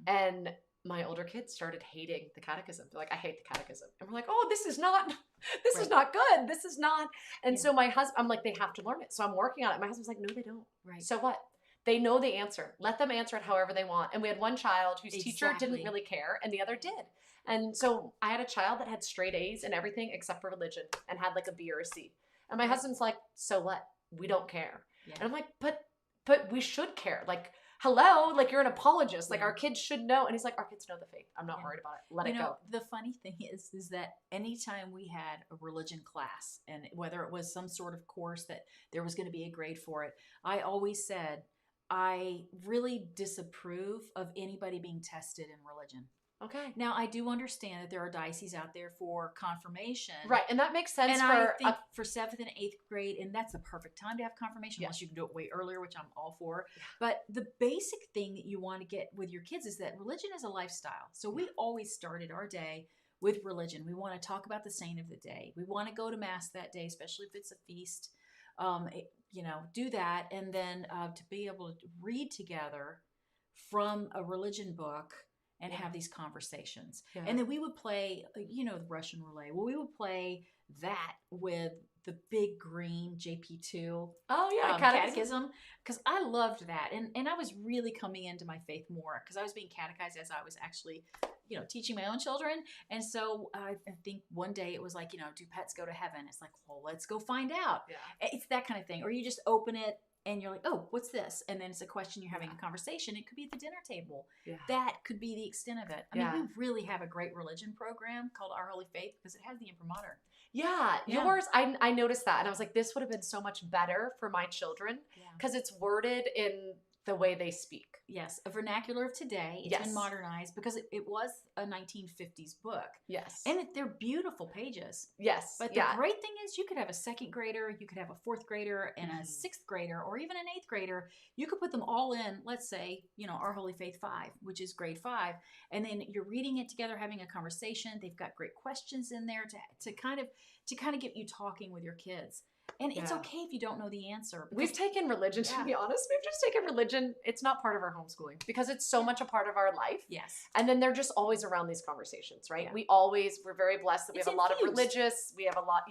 and my older kids started hating the catechism. They're like, I hate the catechism. And we're like, oh, this is not good. This is not. And so my husband, I'm like, they have to learn it. So I'm working on it. My husband's like, no, they don't. Right. So what? They know the answer. Let them answer it however they want. And we had one child whose teacher didn't really care, and the other did. And so I had a child that had straight A's in everything except for religion, and had like a B or a C. And my husband's like, so what? We don't care. Yeah. And I'm like, but we should care. Like, hello, like you're an apologist. Like our kids should know. And he's like, our kids know the faith. I'm not worried about it. Let it go. The funny thing is that anytime we had a religion class, and whether it was some sort of course that there was going to be a grade for it, I always said, I really disapprove of anybody being tested in religion. Okay. Now, I do understand that there are dioceses out there for confirmation. Right, and that makes sense. And I think for 7th and 8th grade, and that's the perfect time to have confirmation, unless you can do it way earlier, which I'm all for. Yeah. But the basic thing that you want to get with your kids is that religion is a lifestyle. So we always started our day with religion. We want to talk about the saint of the day. We want to go to Mass that day, especially if it's a feast. Do that, and then to be able to read together from a religion book and have these conversations. Yeah. And then we would play, the Russian roulette. Well, we would play that with the big green JP2 catechism, because I loved that. And I was really coming into my faith more, because I was being catechized as I was actually, teaching my own children. And so I think one day it was like, do pets go to heaven? It's like, well, let's go find out. Yeah. It's that kind of thing. Or you just open it and you're like, oh, what's this? And then it's a question, you're having a conversation. It could be at the dinner table. Yeah. That could be the extent of it. I mean, we really have a great religion program called Our Holy Faith, because it has the imprimatur. Yeah, yours, I noticed that. And I was like, this would have been so much better for my children, because it's worded in the way they speak. Yes, a vernacular of today. It's been modernized, because it was a 1950s book. Yes. And they're beautiful pages. Yes. But the great thing is, you could have a 2nd grader, you could have a 4th grader, and a 6th grader, or even an 8th grader. You could put them all in, let's say, Our Holy Faith 5, which is grade 5. And then you're reading it together, having a conversation. They've got great questions in there to kind of get you talking with your kids. And it's okay if you don't know the answer. We've taken religion, to be honest. We've just taken religion. It's not part of our homeschooling, because it's so much a part of our life. Yes. And then they're just always around these conversations, right? Yeah. We're very blessed that we have a lot of religious. We have a lot,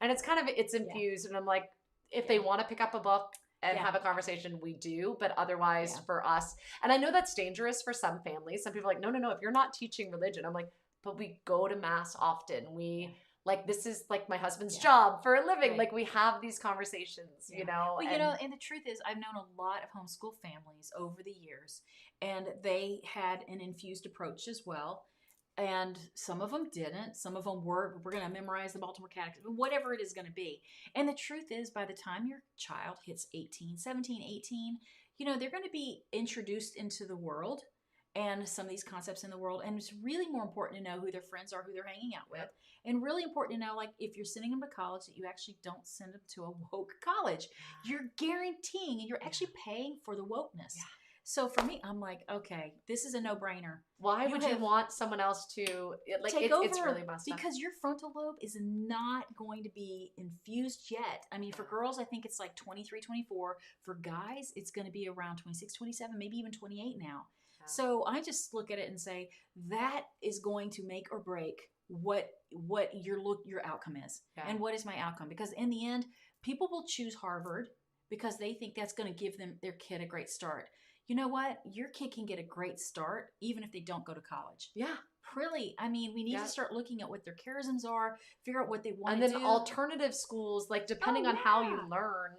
And it's infused. And I'm like, if they want to pick up a book and have a conversation, we do. But otherwise, for us, and I know that's dangerous for some families. Some people are like, no, if you're not teaching religion. I'm like, but we go to Mass often. Like, this is like my husband's job for a living. Right. Like, we have these conversations, Well, and the truth is, I've known a lot of homeschool families over the years, and they had an infused approach as well. And some of them didn't. Some of them we're going to memorize the Baltimore Catechism, whatever it is going to be. And the truth is, by the time your child hits 17, 18, they're going to be introduced into the world and some of these concepts in the world. And it's really more important to know who their friends are, who they're hanging out with. And really important to know, like, if you're sending them to college, that you actually don't send them to a woke college. You're guaranteeing and you're actually paying for the wokeness. So for me, I'm like, okay, this is a no-brainer. Why would you want someone else to take over? It's really messed up. Because your frontal lobe is not going to be infused yet. I mean, for girls, I think it's like 23, 24. For guys, it's going to be around 26, 27, maybe even 28 now. So I just look at it and say that is going to make or break what your outcome is, and what is my outcome. Because in the end, people will choose Harvard because they think that's going to give their kid a great start. You know what? Your kid can get a great start even if they don't go to college. Yeah. Really, I mean, we need to start looking at what their charisms are, figure out what they want to do. And then alternative schools, like depending on how you learn.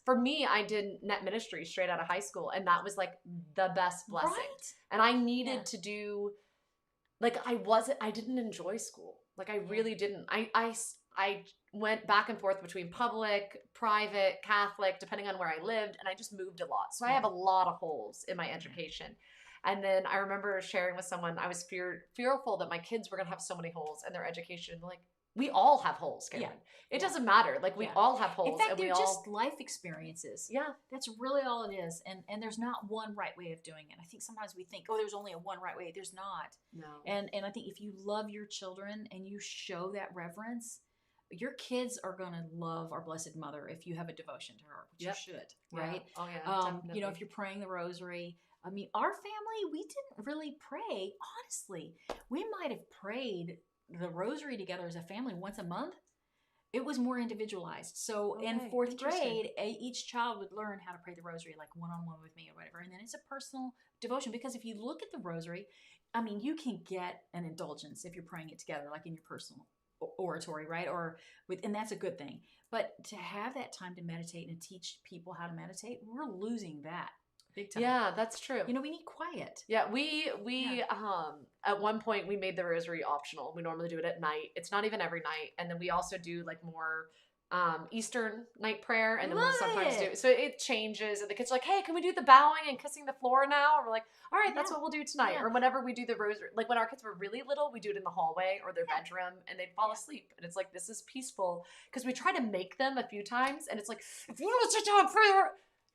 For me, I did net ministry straight out of high school, and that was like the best blessing. Right? And I needed to do, like, I didn't enjoy school. Like, I really didn't. I went back and forth between public, private, Catholic, depending on where I lived, and I just moved a lot. So I have a lot of holes in my education. And then I remember sharing with someone, I was fearful that my kids were going to have so many holes in their education. Like, we all have holes, Karen. It doesn't matter. Like, we all have holes. In fact, they're just life experiences. Yeah. That's really all it is. And there's not one right way of doing it. I think sometimes we think, there's only a one right way. There's not. No. And I think if you love your children and you show that reverence, your kids are going to love our Blessed Mother if you have a devotion to her, which you should, right? Oh, yeah, definitely. If you're praying the rosary. I mean, our family, we didn't really pray. Honestly, we might have prayed the rosary together as a family once a month. It was more individualized. So in fourth grade, each child would learn how to pray the rosary, like one-on-one with me or whatever. And then it's a personal devotion, because if you look at the rosary, I mean, you can get an indulgence if you're praying it together, like in your personal oratory, right? And that's a good thing. But to have that time to meditate and teach people how to meditate, we're losing that. Big time. Yeah, that's true. We need quiet. Yeah, we at one point we made the rosary optional. We normally do it at night. It's not even every night. And then we also do like more Eastern night prayer, and then we'll sometimes do so it changes, and the kids are like, hey, can we do the bowing and kissing the floor now? And we're like, all right, that's what we'll do tonight. Or whenever we do the rosary, like when our kids were really little, we do it in the hallway or their bedroom, and they'd fall asleep, and it's like, this is peaceful, because we try to make them a few times, and it's like, if you want to sit down and pray,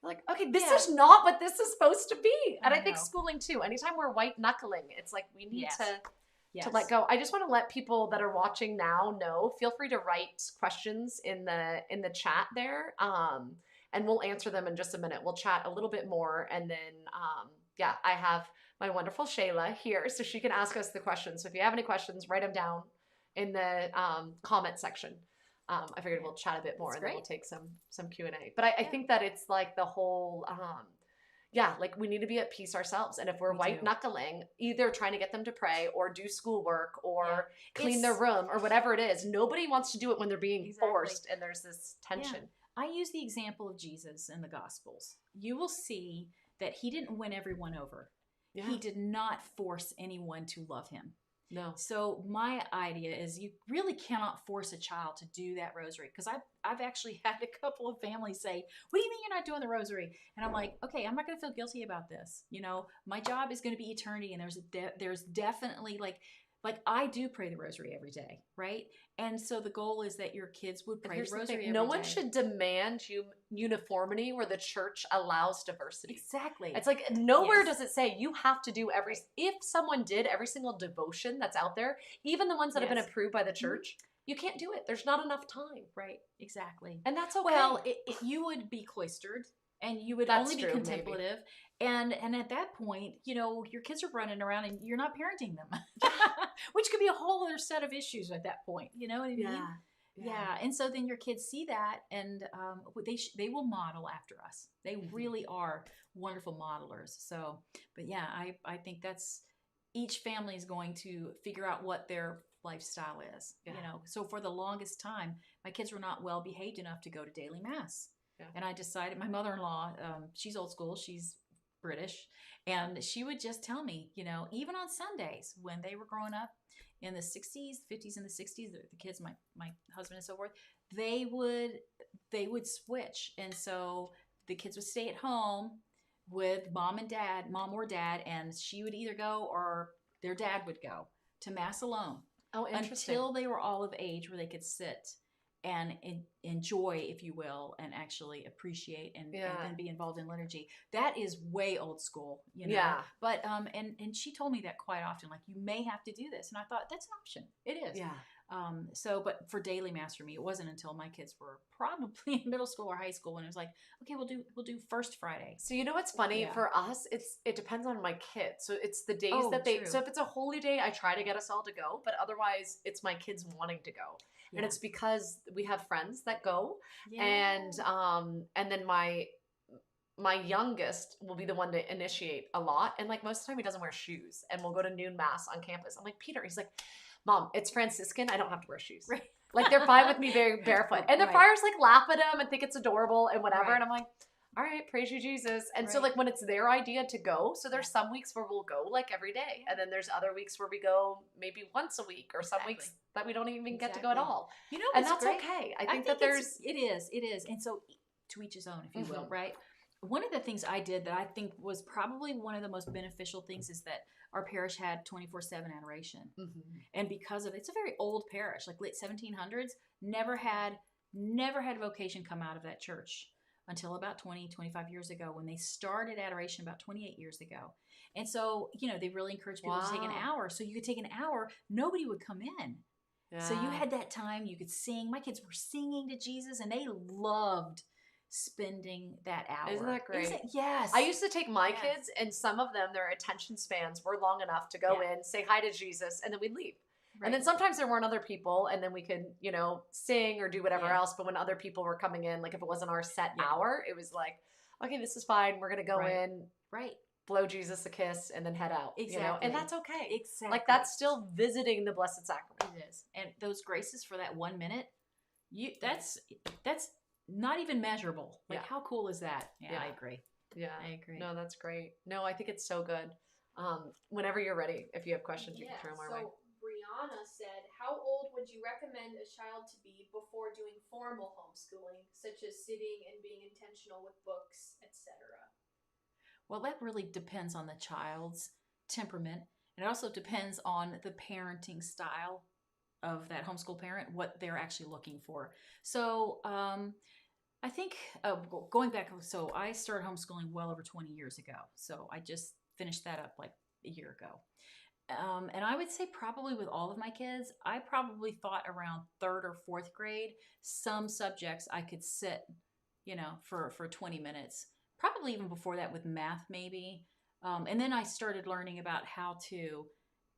like, okay, this is not what this is supposed to be. And I think schooling too, anytime we're white knuckling, it's like we need to let go. I just want to let people that are watching now know, feel free to write questions in the chat there. And we'll answer them in just a minute. We'll chat a little bit more. And then, I have my wonderful Shayla here, so she can ask us the questions. So if you have any questions, write them down in the comment section. I figured we'll chat a bit more, and then we'll take some Q&A. But I think that it's like the whole, like we need to be at peace ourselves. And if we're white knuckling, either trying to get them to pray or do schoolwork or clean their room or whatever it is, nobody wants to do it when they're being forced, and there's this tension. I use the example of Jesus in the Gospels. You will see that he didn't win everyone over. Yeah. He did not force anyone to love him. No. So my idea is you really cannot force a child to do that rosary, because I've actually had a couple of families say, what do you mean you're not doing the rosary? And I'm like, okay, I'm not going to feel guilty about this. My job is going to be eternity, and there's definitely like I do pray the rosary every day, right? And so the goal is that your kids would pray the rosary every day. No one should demand uniformity where the church allows diversity. Exactly. It's like nowhere does it say you have to do if someone did every single devotion that's out there, even the ones that have been approved by the church, you can't do it. There's not enough time. Right. Exactly. And that's okay. Well, you would be cloistered, and you would only be contemplative. Maybe. And at that point, your kids are running around and you're not parenting them, which could be a whole other set of issues at that point. You know what I mean? Yeah. And so then your kids see that, and they will model after us. They really are wonderful modelers. So, but yeah, I think that's, each family is going to figure out what their lifestyle is. So for the longest time, my kids were not well behaved enough to go to daily mass. Yeah. And I decided, my mother-in-law, she's old school, she's British, and she would just tell me, even on Sundays when they were growing up in the 60s, 50s and the 60s, the kids, my husband and so forth, they would switch. And so the kids would stay at home with mom or dad, and she would either go or their dad would go to Mass alone. Oh, interesting. Until they were all of age where they could sit and enjoy, if you will, and actually appreciate and then be involved in liturgy. That is way old school, you know. Yeah. But and she told me that quite often, like, you may have to do this, and I thought that's an option. It is. Yeah. But for daily Mass for me, it wasn't until my kids were probably in middle school or high school when it was like, okay, we'll do First Friday. So you know what's funny for us? It depends on my kids. So it's the days that they. True. So if it's a holy day, I try to get us all to go. But otherwise, it's my kids wanting to go, and it's because we have friends that go, and then my youngest will be the one to initiate a lot, and like most of the time he doesn't wear shoes, and we'll go to noon Mass on campus. I'm like, Peter, he's like, Mom, it's Franciscan. I don't have to wear shoes. Right. Like they're fine with me very barefoot. And the friars like laugh at him and think it's adorable and whatever. Right. And I'm like, all right, praise you, Jesus. And so like when it's their idea to go, so there's some weeks where we'll go like every day. And then there's other weeks where we go maybe once a week, or some weeks that we don't even get to go at all. You know, and that's okay. I think that it is. And so to each his own, if you will, right? One of the things I did that I think was probably one of the most beneficial things is that our parish had 24/7 adoration. And because of it's a very old parish, like late 1700s, never had vocation come out of that church until about 20-25 years ago, when they started adoration about 28 years ago. And so, you know, they really encouraged people to take an hour. So you could take an hour, nobody would come in. So you had that time, you could sing. My kids were singing to Jesus, and they loved spending that hour. Isn't that great? Yes. I used to take my kids, and some of them, their attention spans were long enough to go in, say hi to Jesus, and then we'd leave. Right. And then sometimes there weren't other people, and then we could, you know, sing or do whatever else. But when other people were coming in, like if it wasn't our set hour, it was like, okay, this is fine. We're going to go in, blow Jesus a kiss, and then head out. Exactly. You know? And that's okay. Exactly. Like that's still visiting the Blessed Sacrament. It is. And those graces for that 1 minute, that's not even measurable. Like how cool is that? Yeah, I agree. Yeah. I agree. No, that's great. No, I think it's so good. Whenever you're ready, if you have questions, you can throw them our way. Brianna said, how old would you recommend a child to be before doing formal homeschooling, such as sitting and being intentional with books, etc.? Well, that really depends on the child's temperament. And it also depends on the parenting style of that homeschool parent, what they're actually looking for. So I think going back, so I started homeschooling well over 20 years ago. So I just finished that up like a year ago. And I would say probably with all of my kids, I probably thought around 3rd or 4th grade, some subjects I could sit, you know, for 20 minutes, probably even before that with math maybe. And then I started learning about how to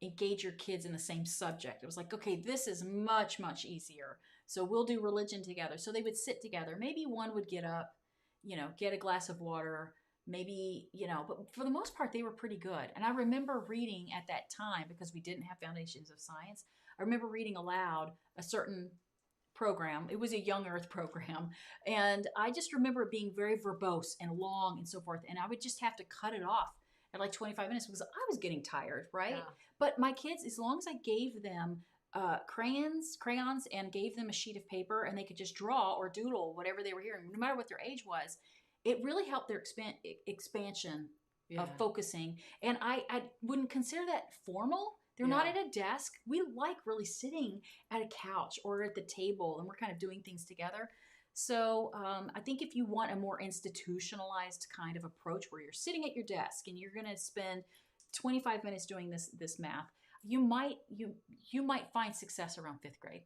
engage your kids in the same subject. It was like, okay, this is much, much easier. So we'll do religion together. So they would sit together. Maybe one would get up, you know, get a glass of water, maybe, you know, but for the most part, they were pretty good. And I remember reading at that time, because we didn't have Foundations of Science, I remember reading aloud a certain program. It was a Young Earth program. And I just remember it being very verbose and long and so forth. And I would just have to cut it off at like 25 minutes because I was getting tired, right? Yeah. But my kids, as long as I gave them crayons and gave them a sheet of paper and they could just draw or doodle whatever they were hearing, no matter what their age was, it really helped their expansion of focusing. And I wouldn't consider that formal. They're not at a desk. We like really sitting at a couch or at the table, and we're kind of doing things together. So I think if you want a more institutionalized kind of approach where you're sitting at your desk and you're going to spend 25 minutes doing this math, you might find success around 5th grade.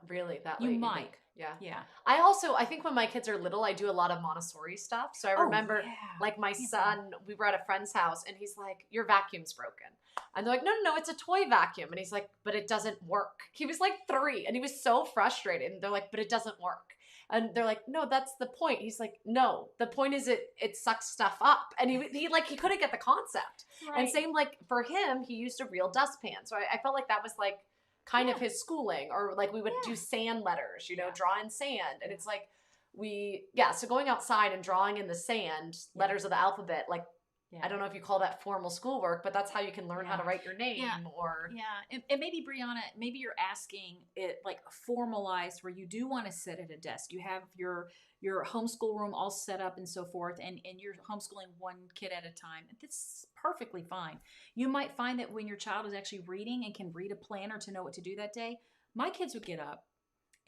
Really? That you late? Might. Yeah. I think when my kids are little, I do a lot of Montessori stuff. So I remember like my son, we were at a friend's house and he's like, your vacuum's broken. And they're like, no, it's a toy vacuum. And he's like, but it doesn't work. He was like 3 and he was so frustrated. And they're like, but it doesn't work. And they're like, no, that's the point. He's like, no, the point is it sucks stuff up. And he couldn't get the concept. Right. And same like for him, he used a real dustpan. So I felt like that was like kind of his schooling, or like we would do sand letters, you know, draw in sand. And it's like so going outside and drawing in the sand letters of the alphabet, like I don't know if you call that formal schoolwork, but that's how you can learn how to write your name or. Yeah. And maybe Brianna, maybe you're asking it like formalized where you do want to sit at a desk. You have your homeschool room all set up and so forth, and you're homeschooling one kid at a time. That's perfectly fine. You might find that when your child is actually reading and can read a planner to know what to do that day, my kids would get up.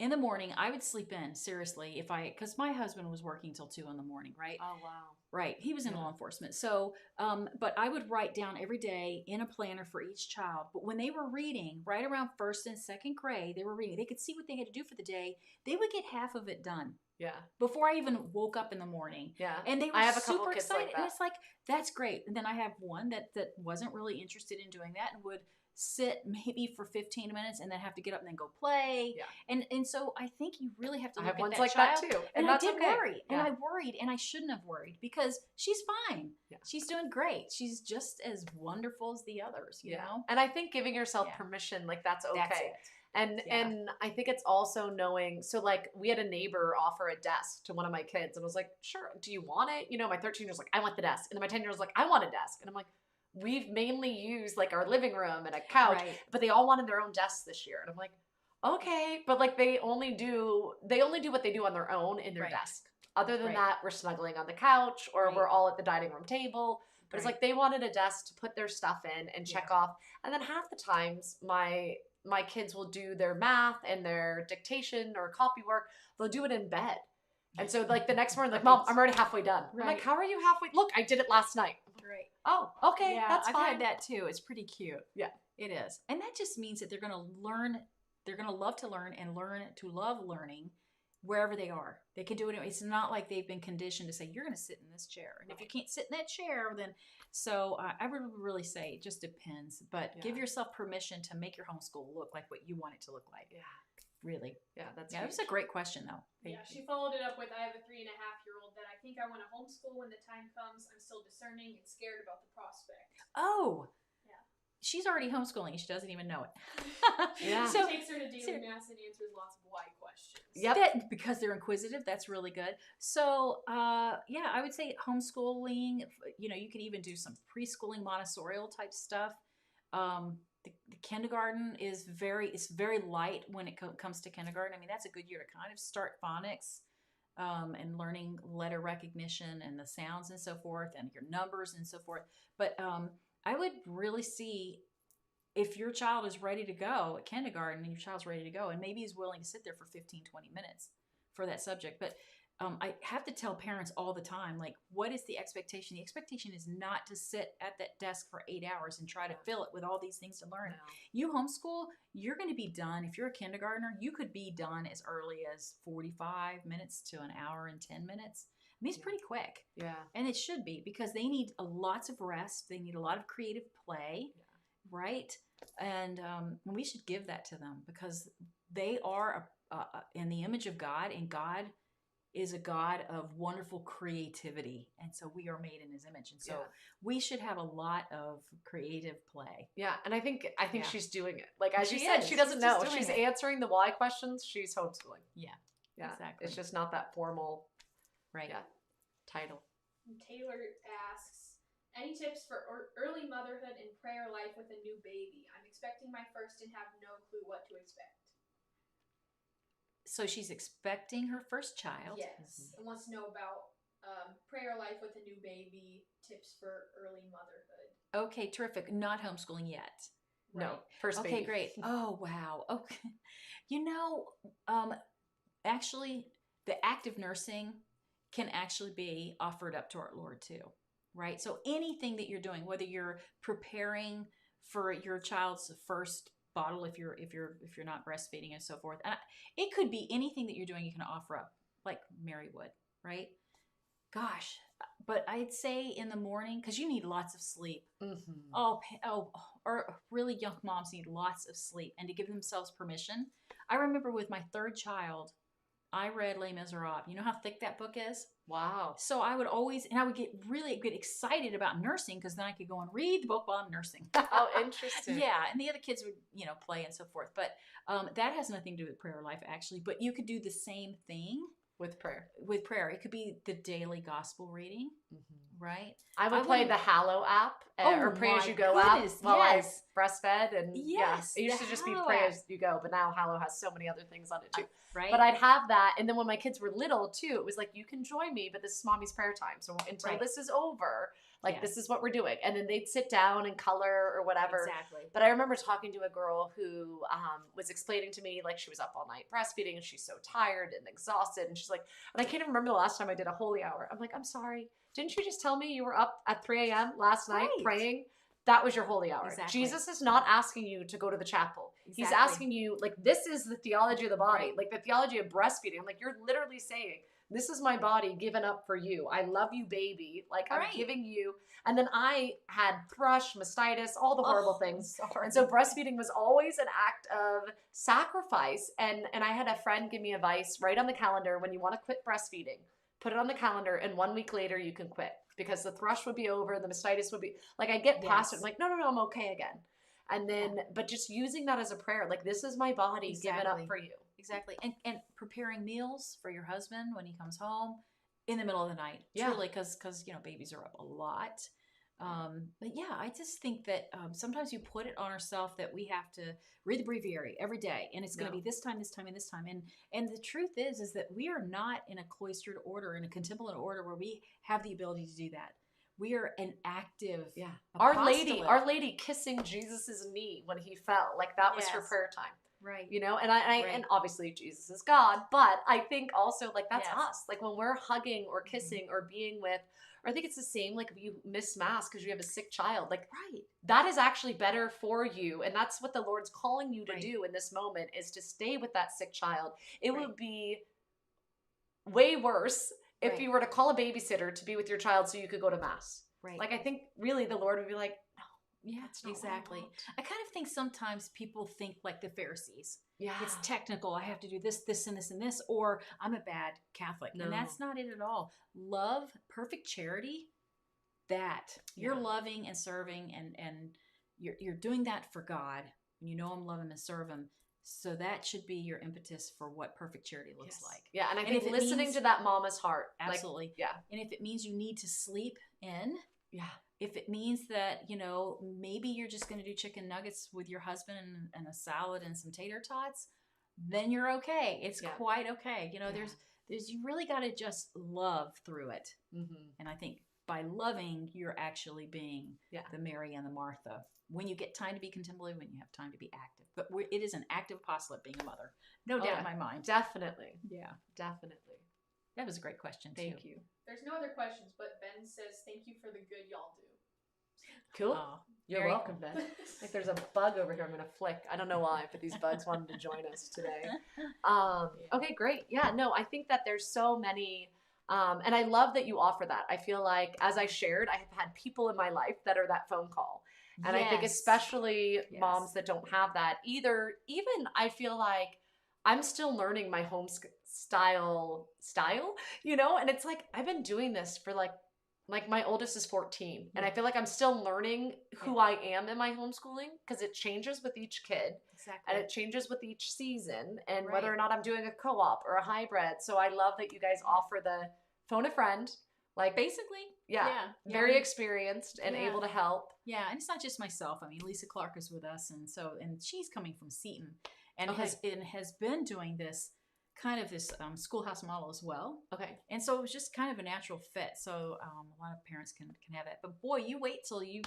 In the morning, I would sleep in, seriously, because my husband was working till 2 a.m, right? Oh, wow. Right. He was in law enforcement. So, but I would write down every day in a planner for each child. But when they were reading, right around 1st and 2nd grade, they were reading. They could see what they had to do for the day. They would get half of it done. Yeah. Before I even woke up in the morning. Yeah. And they were I have a couple super kids excited. like that. And it's like, that's great. And then I have one that wasn't really interested in doing that and would sit maybe for 15 minutes and then have to get up and then go play. Yeah. And so I think you really have to look I have at ones that like child. that too. And that's I did okay. worry. Yeah. And I worried, and I shouldn't have worried because she's fine. Yeah. She's doing great. She's just as wonderful as the others, you know? And I think giving yourself permission, like that's okay. That's it. And I think it's also knowing, so like we had a neighbor offer a desk to one of my kids and I was like, sure, do you want it? You know, my 13-year-old's like, I want the desk. And then my 10-year-old's like, I want a desk. And I'm like, we've mainly used like our living room and a couch, but they all wanted their own desks this year. And I'm like, okay, but like they only do what they do on their own in their desk. Other than that, we're snuggling on the couch or we're all at the dining room table. But it's like they wanted a desk to put their stuff in and check off. And then half the times my kids will do their math and their dictation or copy work. They'll do it in bed. And so like the next morning, like, Mom, I'm already halfway done. I'm like, how are you halfway? Look, I did it last night. Right. Oh, okay. Yeah, that's I've fine. had that too. It's pretty cute. Yeah. It is. And that just means that they're going to learn, they're going to love to learn and learn to love learning wherever they are. They can do it. It's not like they've been conditioned to say, you're going to sit in this chair. And if you can't sit in that chair, then, so I would really say it just depends. But give yourself permission to make your homeschool look like what you want it to look like. Yeah. Really. Yeah, that's it was a great question though. Yeah, she followed it up with, I have a 3.5-year-old that I think I want to homeschool when the time comes. I'm still discerning and scared about the prospect. Oh. Yeah. She's already homeschooling. She doesn't even know it. Yeah. So she takes her to daily mass and answers lots of why questions. Yep. Because they're inquisitive. That's really good. So, yeah, I would say homeschooling, you know, you could even do some preschooling Montessorial type stuff. The kindergarten is very light when it comes to kindergarten. I mean, that's a good year to kind of start phonics and learning letter recognition and the sounds and so forth and your numbers and so forth. But I would really see if your child is ready to go at kindergarten and your child's ready to go and maybe is willing to sit there for 15, 20 minutes for that subject. But I have to tell parents all the time, like, what is the expectation? The expectation is not to sit at that desk for 8 hours and try to fill it with all these things to learn. No. You homeschool, you're going to be done. If you're a kindergartner, you could be done as early as 45 minutes to an hour and 10 minutes. I mean, it's pretty quick. Yeah. And it should be because they need lots of rest. They need a lot of creative play, right? And we should give that to them because they are in the image of God, and God is a God of wonderful creativity. And so we are made in his image. And so we should have a lot of creative play. Yeah. And I think she's doing it. Like, as you said, she doesn't know. She's answering the why questions. She's homeschooling. Yeah. Yeah. Exactly. It's just not that formal title. And Taylor asks, any tips for early motherhood and prayer life with a new baby? I'm expecting my first and have no clue what to expect. So she's expecting her first child. Yes. And wants to know about prayer life with a new baby, tips for early motherhood. Okay, terrific. Not homeschooling yet. Right. No, first baby. Okay, great. Oh, wow. Okay. You know, actually, the active nursing can actually be offered up to our Lord too, right? So anything that you're doing, whether you're preparing for your child's first bottle, if you're not breastfeeding and so forth, and it could be anything that you're doing, you can offer up, like Mary would, right? Gosh, but I'd say in the morning, because you need lots of sleep. Mm-hmm. Or really young moms need lots of sleep, and to give themselves permission. I remember with my third child, I read Les Miserables. You know how thick that book is? Wow. So I would get really excited about nursing because then I could go and read the book while I'm nursing. Oh, interesting. Yeah, and the other kids would, play and so forth. But that has nothing to do with prayer life, actually. But you could do the same thing. With prayer. With prayer. It could be the daily gospel reading, Right. I would play the Hallow app or Pray As You Go app while I breastfed. And it used to just be Pray As You Go, but now Hallow has so many other things on it too. Right. But I'd have that. And then when my kids were little too, it was like, you can join me, but this is mommy's prayer time. So until this is over, like this is what we're doing. And then they'd sit down and color or whatever. Exactly. But I remember talking to a girl who was explaining to me, like she was up all night breastfeeding and she's so tired and exhausted. And she's like, and I can't even remember the last time I did a holy hour. I'm like, I'm sorry. Didn't you just tell me you were up at 3 a.m. last night praying? That was your holy hour. Exactly. Jesus is not asking you to go to the chapel. Exactly. He's asking you, like, this is the theology of the body, like the theology of breastfeeding. I'm like, you're literally saying, this is my body given up for you. I love you, baby. Like, I'm giving you. And then I had thrush, mastitis, all the horrible things. Sorry. And so breastfeeding was always an act of sacrifice. And I had a friend give me advice, write on the calendar when you want to quit breastfeeding. Put it on the calendar, and 1 week later you can quit because the thrush would be over, the mastitis would be like, I get past it. I'm like, no, I'm okay again. And then, but just using that as a prayer, like, this is my body given up for you. Exactly. And preparing meals for your husband when he comes home in the middle of the night. Truly, because babies are up a lot. But I just think that sometimes you put it on ourselves that we have to read the breviary every day, and it's going to be this time, this time, and this time. And the truth is that we are not in a cloistered order, in a contemplative order where we have the ability to do that. We are an active apostolate. Our Lady kissing Jesus's knee when he fell, like that was her prayer time. Right. And obviously Jesus is God, but I think also like that's us. Like when we're hugging or kissing or being with, or I think it's the same, like if you miss mass because you have a sick child, like that is actually better for you. And that's what the Lord's calling you to do in this moment, is to stay with that sick child. It would be way worse if you were to call a babysitter to be with your child so you could go to mass. Right. Like I think really the Lord would be like, yeah, exactly. I kind of think sometimes people think like the Pharisees. Yeah. It's technical. I have to do this, this, and this, and this, or I'm a bad Catholic. No. And that's not it at all. Love, perfect charity, you're loving and serving and you're doing that for God. You know I'm loving and serve him. So that should be your impetus for what perfect charity looks like. Yeah, and I think listening to that mama's heart. Absolutely. Like, and if it means you need to sleep in. Yeah. If it means that, maybe you're just going to do chicken nuggets with your husband and a salad and some tater tots, then you're okay. It's quite okay. There's you really got to just love through it. Mm-hmm. And I think by loving, you're actually being the Mary and the Martha. When you get time to be contemplative, when you have time to be active. But it is an active apostolate being a mother. No doubt in my mind. Definitely. Yeah. Definitely. That was a great question, too. Thank you. There's no other questions, but Ben says, thank you for the good y'all do. Cool. You're welcome, Ben. Like there's a bug over here I'm going to flick. I don't know why, but these bugs wanted to join us today. Okay, great. Yeah, no, I think that there's so many, and I love that you offer that. I feel like, as I shared, I have had people in my life that are that phone call. And I think especially moms that don't have that either, even I feel like I'm still learning my home style, and it's like, I've been doing this for like my oldest is 14 and I feel like I'm still learning who I am in my homeschooling because it changes with each kid and it changes with each season and whether or not I'm doing a co-op or a hybrid. So I love that you guys offer the phone a friend, like basically, very experienced and able to help. Yeah. And it's not just myself. I mean, Lisa Clark is with us. And she's coming from Seton and has been doing this kind of this schoolhouse model as well. Okay. And so it was just kind of a natural fit. So a lot of parents can have that. But boy, you wait till you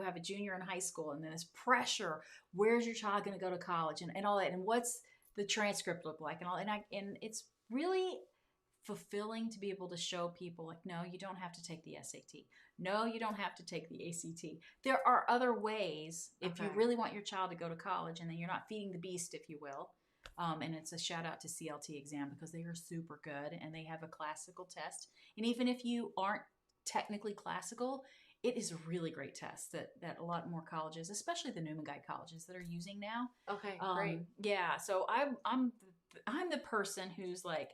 have a junior in high school and then this pressure. Where's your child going to go to college and all that? And what's the transcript look like? And all and it's really fulfilling to be able to show people like, no, you don't have to take the SAT. No, you don't have to take the ACT. There are other ways if you really want your child to go to college and then you're not feeding the beast, if you will. And it's a shout out to CLT exam because they are super good and they have a classical test. And even if you aren't technically classical, it is a really great test that a lot more colleges, especially the Newman Guide colleges, that are using now. Okay, great. Yeah, so I'm the person who's like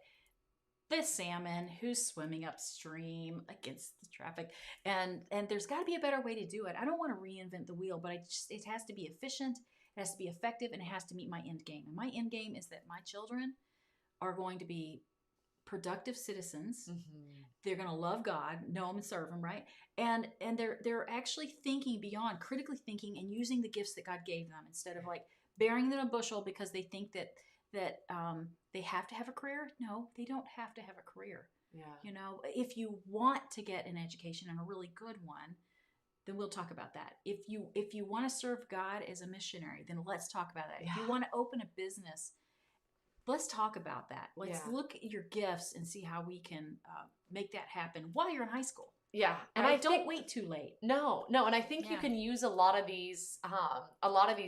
the salmon who's swimming upstream against the traffic, and there's got to be a better way to do it. I don't want to reinvent the wheel, but it has to be efficient. It has to be effective and it has to meet my end game. And my end game is that my children are going to be productive citizens. Mm-hmm. They're going to love God, know Him, and serve Him, right? And they're actually thinking beyond, critically thinking, and using the gifts that God gave them instead of like burying them in a bushel because they think that they have to have a career. No, they don't have to have a career. Yeah. You know, if you want to get an education and a really good one, then we'll talk about that. If you want to serve God as a missionary, then let's talk about that. Yeah. If you want to open a business, let's talk about that. Let's look at your gifts and see how we can make that happen while you're in high school. Yeah, and right? I don't wait too late. No, and I think you can use a lot of these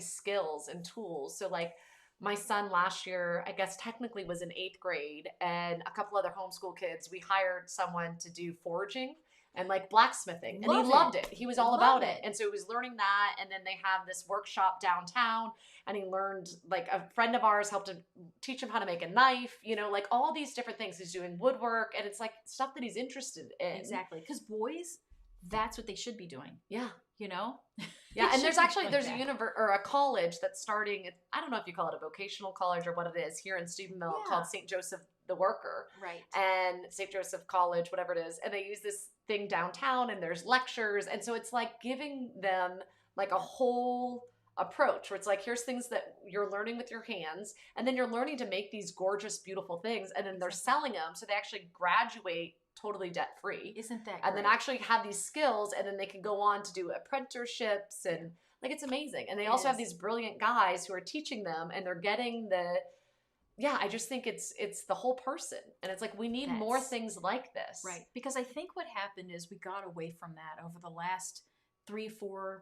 skills and tools. So like my son last year, I guess technically was in 8th grade, and a couple other homeschool kids, we hired someone to do forging and like blacksmithing, and he loved it. He was all about it. And so he was learning that, and then they have this workshop downtown, and he learned, like a friend of ours helped him teach him how to make a knife, you know, like all these different things. He's doing woodwork, and it's like stuff that he's interested in. Exactly, because boys, that's what they should be doing. Yeah. You know? Yeah, and there's a college that's starting, I don't know if you call it a vocational college or what it is, here in Steubenville called St. Joseph the Worker. Right. And St. Joseph College, whatever it is. And they use this thing downtown, and there's lectures. And so it's like giving them like a whole approach where it's like, here's things that you're learning with your hands, and then you're learning to make these gorgeous, beautiful things, and then they're selling them. So they actually graduate totally debt free. Isn't that great? And then actually have these skills, and then they can go on to do apprenticeships, and like it's amazing. And they also have these brilliant guys who are teaching them, and they're getting I just think it's the whole person. And it's like we need more things like this. Right. Because I think what happened is we got away from that over the last 3-4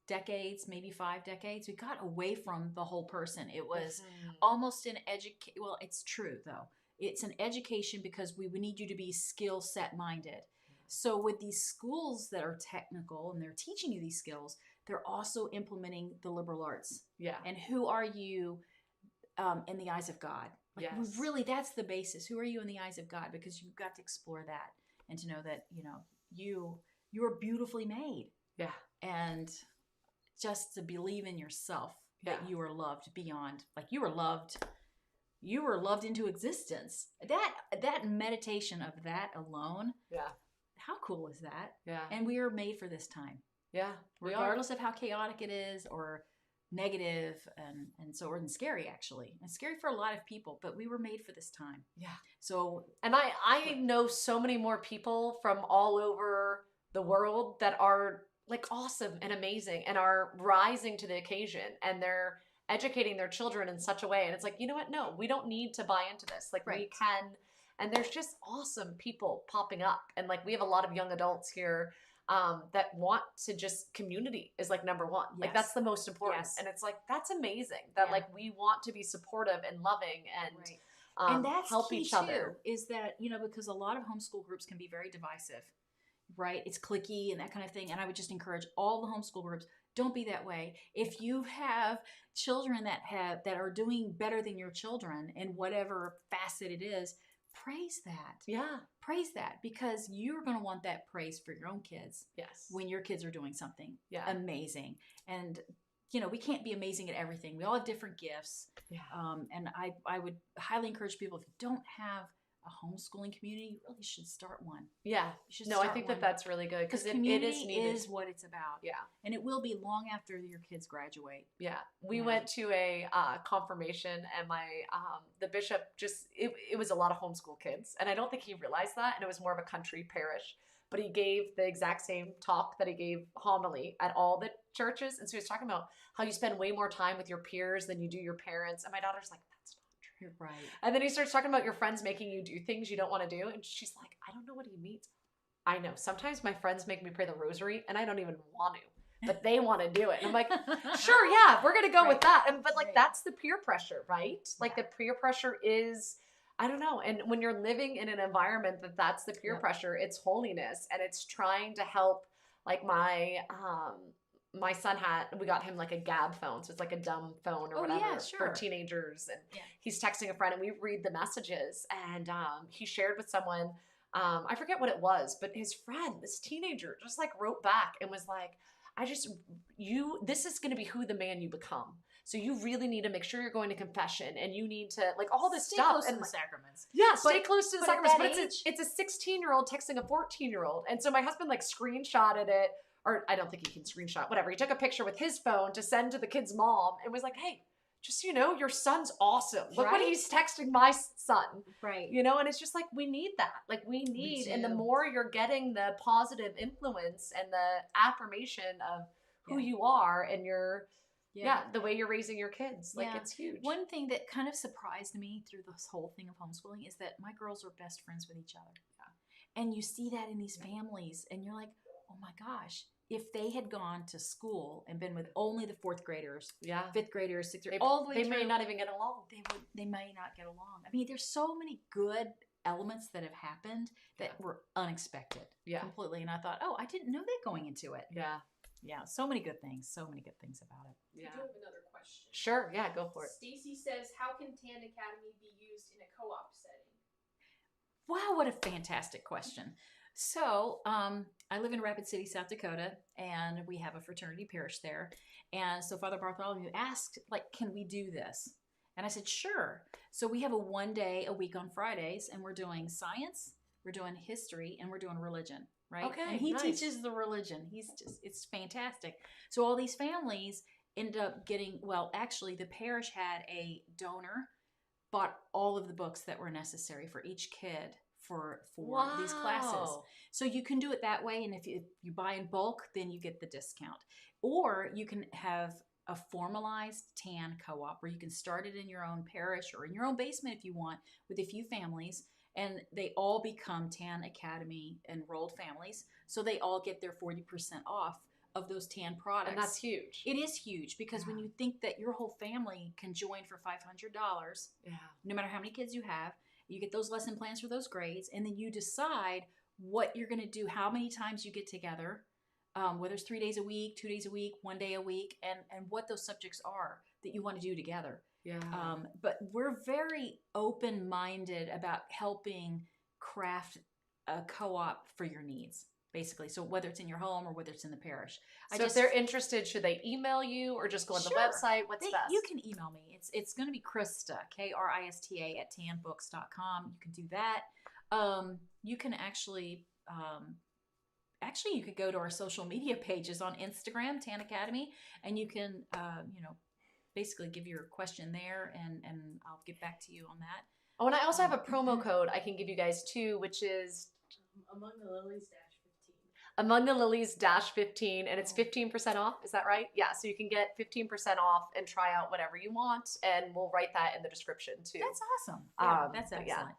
decades, maybe 5 decades. We got away from the whole person. It was almost an education. Well, it's true though. It's an education because we would need you to be skill set minded. So with these schools that are technical and they're teaching you these skills, they're also implementing the liberal arts. Yeah. And who are you in the eyes of God? Like really, that's the basis. Who are you in the eyes of God? Because you've got to explore that and to know that, you know, you're beautifully made. Yeah. And just to believe in yourself that you are loved beyond, like you were loved into existence. That meditation of that alone. Yeah. How cool is that? Yeah. And we are made for this time. Yeah. Regardless of how chaotic it is or negative and so and scary actually. It's scary for a lot of people, but we were made for this time. Yeah. So and I know so many more people from all over the world that are like awesome and amazing and are rising to the occasion, and they're educating their children in such a way. And it's like, you know what? No, we don't need to buy into this. Like we can, and there's just awesome people popping up. And like, we have a lot of young adults here that want to just, community is like number one. Like that's the most important. And it's like, that's amazing that like, we want to be supportive and loving and that's help key each other. Too, is that, you know, because a lot of homeschool groups can be very divisive, right? It's cliquey and that kind of thing. And I would just encourage all the homeschool groups, don't be that way. If you have children that are doing better than your children in whatever facet it is, praise that. Yeah. Praise that, because you're going to want that praise for your own kids. Yes. When your kids are doing something amazing. And, you know, we can't be amazing at everything. We all have different gifts. Yeah. And I would highly encourage people, if you don't have a homeschooling community, you really should start one. Yeah. I think that's really good, because it is needed. Is what it's about. Yeah. And it will be long after your kids graduate. Yeah. We went to a confirmation, and my the bishop it was a lot of homeschool kids, and I don't think he realized that, and it was more of a country parish, but he gave the exact same talk that he gave homily at all the churches. And so he was talking about how you spend way more time with your peers than you do your parents. And my daughter's like, that's not true. Right. And then he starts talking about your friends making you do things you don't want to do. And she's like, I don't know what he means. I know. Sometimes my friends make me pray the rosary, and I don't even want to, but they want to do it. And I'm like, sure, yeah, we're going to go with that. But like, that's the peer pressure, right? Like the peer pressure is, I don't know. And when you're living in an environment that's the peer pressure, it's holiness, and it's trying to help. Like my son we got him like a Gab phone. So it's like a dumb phone or whatever for teenagers. And he's texting a friend, and we read the messages, and he shared with someone, I forget what it was, but his friend, this teenager, just like wrote back and was like, this is going to be who the man you become. So you really need to make sure you're going to confession, and you need to like all this Stay stuff close and to the sacraments. yeah, stay close to the but at sacraments. that But it's a 16-year-old texting a 14-year-old, and so my husband like screenshotted it, or I don't think he can screenshot. Whatever, he took a picture with his phone to send to the kid's mom, and was like, "Hey, just so you know, your son's awesome. Look what he's texting my son." Right. You know, and it's just like we need that. Like we need, and the more you're getting the positive influence and the affirmation of who you are and your the way you're raising your kids, like it's huge. One thing that kind of surprised me through this whole thing of homeschooling is that my girls are best friends with each other. Yeah. And you see that in these families, and you're like, oh my gosh, if they had gone to school and been with only the fourth graders, fifth graders, sixth graders, all the way through, they may not even get along. They may not get along. I mean, there's so many good elements that have happened that were unexpected. Yeah. Completely. And I thought, oh, I didn't know that going into it. Yeah. Yeah, so many good things. So many good things about it. Yeah. I do have another question. Sure. Yeah, go for it. Stacy says, how can Tan Academy be used in a co-op setting? Wow, what a fantastic question. So, I live in Rapid City, South Dakota, and we have a fraternity parish there. And so Father Bartholomew asked, like, can we do this? And I said, sure. So we have a 1 day a week on Fridays, and we're doing science, we're doing history, and we're doing religion. Right? Okay, and he teaches the religion. It's fantastic. So all these families end up getting, well, actually the parish had a donor, bought all of the books that were necessary for each kid for these classes. So you can do it that way. And if you buy in bulk, then you get the discount. Or you can have a formalized TAN co-op where you can start it in your own parish or in your own basement if you want, with a few families. And they all become TAN Academy enrolled families. So they all get their 40% off of those TAN products. And that's huge. It is huge because when you think that your whole family can join for $500, no matter how many kids you have, you get those lesson plans for those grades, and then you decide what you're going to do, how many times you get together, whether it's 3 days a week, 2 days a week, 1 day a week, and what those subjects are that you want to do together. Yeah. But we're very open-minded about helping craft a co-op for your needs, basically. So whether it's in your home or whether it's in the parish. So if they're interested, should they email you or just go on the website? What's best? You can email me. It's going to be Krista, Krista @tanbooks.com. You can do that. You can actually you could go to our social media pages on Instagram, TAN Academy, and you can basically give your question there, and I'll get back to you on that. Oh, and I also have a promo code I can give you guys too, which is Among the Lilies -15. Among the Lilies -15, and it's 15% off. Is that right? Yeah. So you can get 15% off and try out whatever you want, and we'll write that in the description too. That's awesome. Yeah, that's excellent.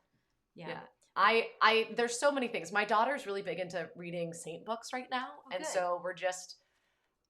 Yeah. I there's so many things. My daughter's really big into reading saint books right now, and so we're just.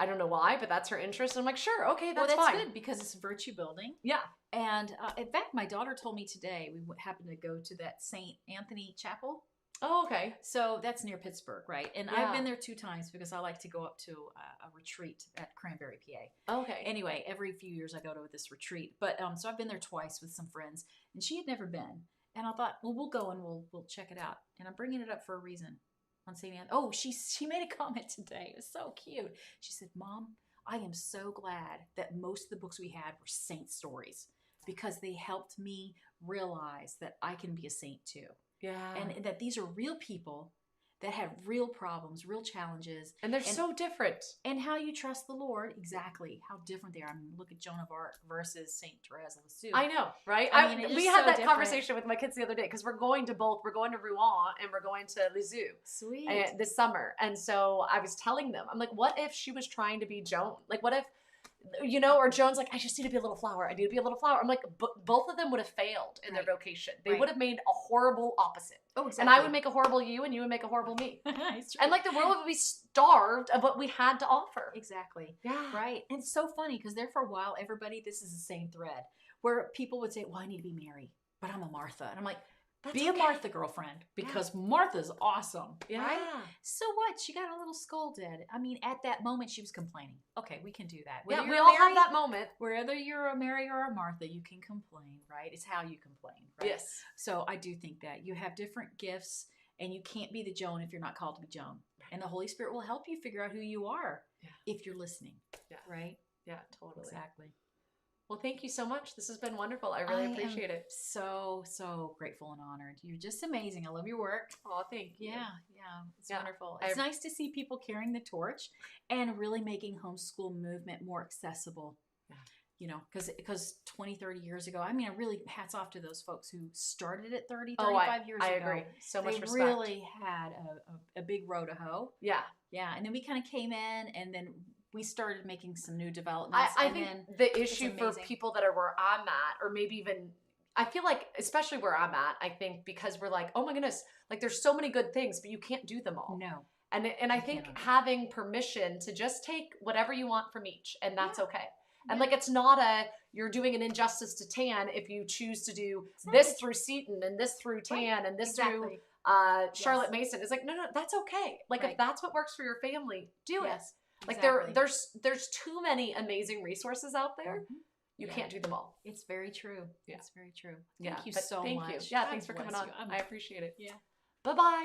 I don't know why, but that's her interest. And I'm like, sure, okay, that's fine. Good because it's virtue building. Yeah. And in fact, my daughter told me today, we happened to go to that St. Anthony Chapel. Oh, okay. So that's near Pittsburgh, right? And I've been there 2 times because I like to go up to a retreat at Cranberry, PA. Okay. Anyway, every few years I go to this retreat. But so I've been there twice with some friends, and she had never been. And I thought, well, we'll go and we'll check it out. And I'm bringing it up for a reason. On St. Anne. Oh, she made a comment today. It was so cute. She said, Mom, I am so glad that most of the books we had were saint stories because they helped me realize that I can be a saint too. Yeah. And that these are real people that have real problems, real challenges. And they're so different. And how you trust the Lord, exactly, how different they are. I mean, look at Joan of Arc versus St. Therese of Lisieux. I know, right? We had that conversation with my kids the other day because we're going to Rouen and we're going to Lisieux. Sweet. This summer. And so I was telling them, I'm like, what if she was trying to be Joan? Like, what if, or Joan's like, I just need to be a little flower. I need to be a little flower. I'm like, both of them would have failed in their vocation. They would have made a horrible opposite. Oh, exactly. And I would make a horrible you, and you would make a horrible me. And like the world would be starved of what we had to offer. Exactly. Yeah. Right. And it's so funny because there for a while, this is the same thread where people would say, well, I need to be Mary, but I'm a Martha. And I'm like, be a Martha, girlfriend, because Martha's awesome. Yeah. Right? So what? She got a little scolded. I mean, at that moment, she was complaining. Okay, we can do that. Whether we all have that moment. Whether you're a Mary or a Martha, you can complain, right? It's how you complain, right? Yes. So I do think that you have different gifts, and you can't be the Joan if you're not called to be Joan. And the Holy Spirit will help you figure out who you are if you're listening. Yeah. Right? Yeah, totally. Exactly. Well, thank you so much. This has been wonderful. I really appreciate it. So grateful and honored. You're just amazing. I love your work. Oh, thank you. Yeah. It's wonderful. It's nice to see people carrying the torch and really making homeschool movement more accessible. Yeah. You know, because 20, 30 years ago, I mean, I really hats off to those folks who started it 30, 35 years ago. I agree. So much respect. They really had a big row to hoe. Yeah. Yeah. And then we kind of came in and then we started making some new developments. I think the issue for people that are where I'm at, or maybe even, I feel like, especially where I'm at, I think because we're like, oh my goodness, like there's so many good things, but you can't do them all. No. And I think having permission to just take whatever you want from each, and that's okay. And like, it's not you're doing an injustice to TAN if you choose to do this through Seton and this through TAN and this through Charlotte Mason. It's like, no, that's okay. Like if that's what works for your family, do it. Like there's too many amazing resources out there. You can't do them all. It's very true. Yeah. It's very true. Thank you so much. Yeah, thanks for coming on. I appreciate it. Yeah. Bye-bye.